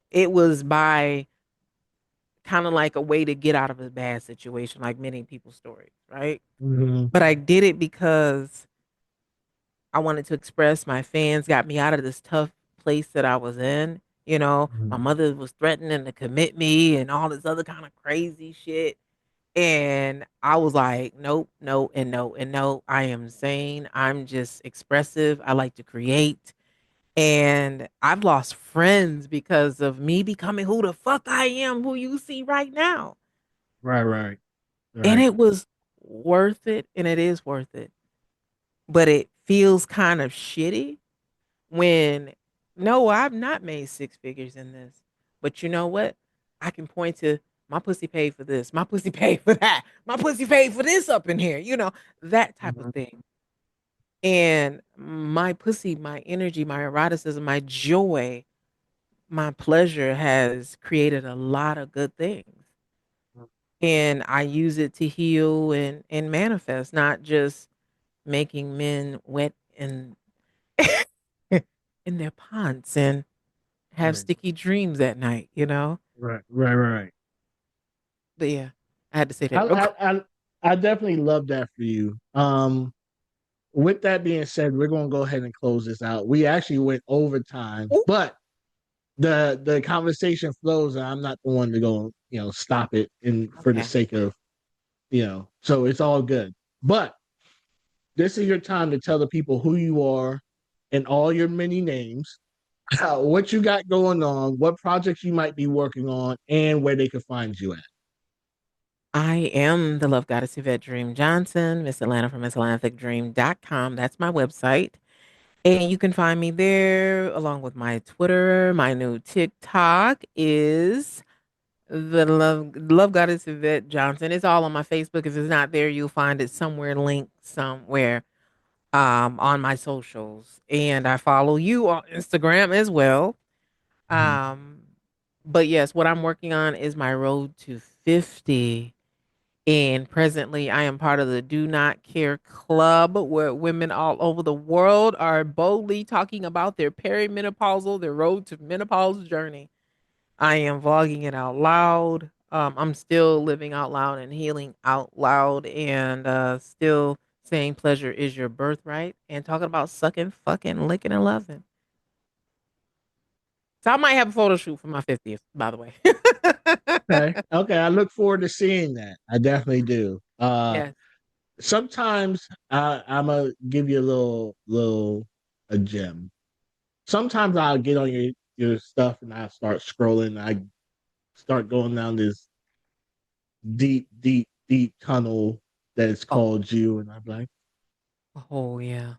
it was by kind of like a way to get out of a bad situation, like many people's stories, right? Mhm, But I did it because I wanted to express my fans, got me out of this tough place that I was in. My mhm. mother was threatening to commit me and all this other kind of crazy shit. And I was like, nope, no, and no, and no. I am sane. I'm just expressive. I like to create. And I've lost friends because of me becoming who the fuck I am, who you see right now. Right, right, And right. it was worth it. And it is worth it. But it feels kind of shitty when, no, I've not made six figures in this. But you know what? I can point to my pussy paid for this, my pussy paid for that, my pussy paid for this up in here, that type of Mhm. thing. And my pussy, my energy, my eroticism, my joy, my pleasure has created a lot of good things. And I use it to heal and manifest, not just making men wet in in their pants and have Right, sticky dreams at night, you know? right. But yeah, I had to say I, that real quick. I definitely love that for you. With that being said, we're gonna go ahead and close this out. We actually went overtime, Ooh, but the conversation flows, and I'm not the one to go, stop it in for the okay. sake of, so it's all good. But this is your time to tell the people who you are and all your many names, what you got going on, what projects you might be working on, and where they can find you at. I am the Love Goddess Yvette Dream Johnson, Miss Atlanta from MissAtlanticDream.com. That's my website. And you can find me there along with my Twitter. My new TikTok is the Love Goddess Yvette Johnson. It's all on my Facebook. If it's not there, you'll find it somewhere linked somewhere on my socials. And I follow you on Instagram as well. Mhm. Um but yes, what I'm working on is my road to 50. And presently, I am part of the Do Not Care Club, where women all over the world are boldly talking about their perimenopausal, their road to menopause journey. I am vlogging it out loud. I'm still living out loud and healing out loud, and still saying pleasure is your birthright, and talking about sucking, fucking, licking, and loving. So I might have a photo shoot for my 50th, by the way. Okay. Okay. I look forward to seeing that. I definitely do. Yes. Sometimes I'm gonna give you a little a gem. Sometimes I'll get on your stuff and I start scrolling. I start going down this deep tunnel that is Oh, called you, and I'm like, oh yeah.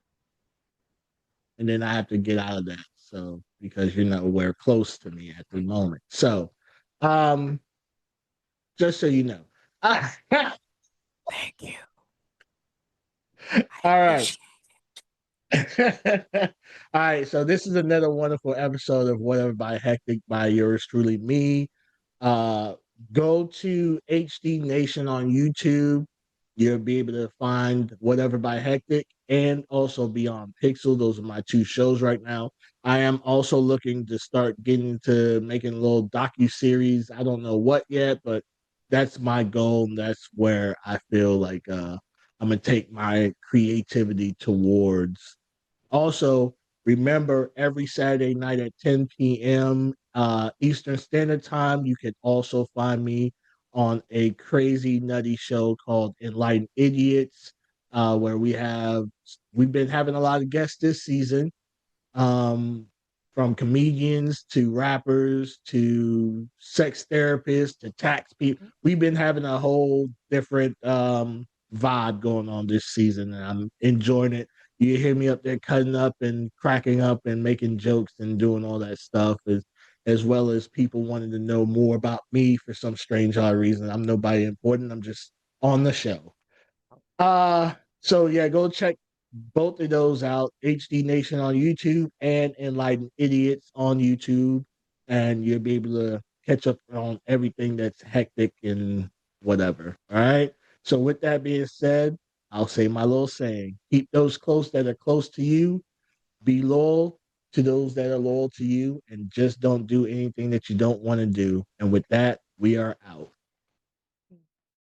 and then I have to get out of that. So because you're nowhere close to me at the moment. So, um, just so you know. All Thank you. I right. appreciate. All right, so this is another wonderful episode of Whatever by Hectic by yours truly, me. Uh, go to HD Nation on YouTube. You'll be able to find Whatever by Hectic and also Beyond Pixel. Those are my two shows right now. I am also looking to start getting into making a little docu series. I don't know what yet, but that's my goal. And that's where I feel like I'm gonna take my creativity towards. Also, remember every Saturday night at 10 p.m. Eastern Standard Time, you can also find me on a crazy nutty show called Enlightened Idiots, where we've been having a lot of guests this season, um, from comedians to rappers to sex therapists to tax people. We've been having a whole different vibe going on this season, and I'm enjoying it. You hear me up there cutting up and cracking up and making jokes and doing all that stuff, as well as people wanting to know more about me for some strange odd reason. I'm nobody important. I'm just on the show. So yeah, go check both of those out. HD Nation on YouTube and Enlightened Idiots on YouTube, and you'll be able to catch up on everything that's hectic and whatever. All right. So with that being said, I'll say my little saying: keep those close that are close to you. Be loyal to those that are loyal to you, and just don't do anything that you don't want to do. And with that, we are out.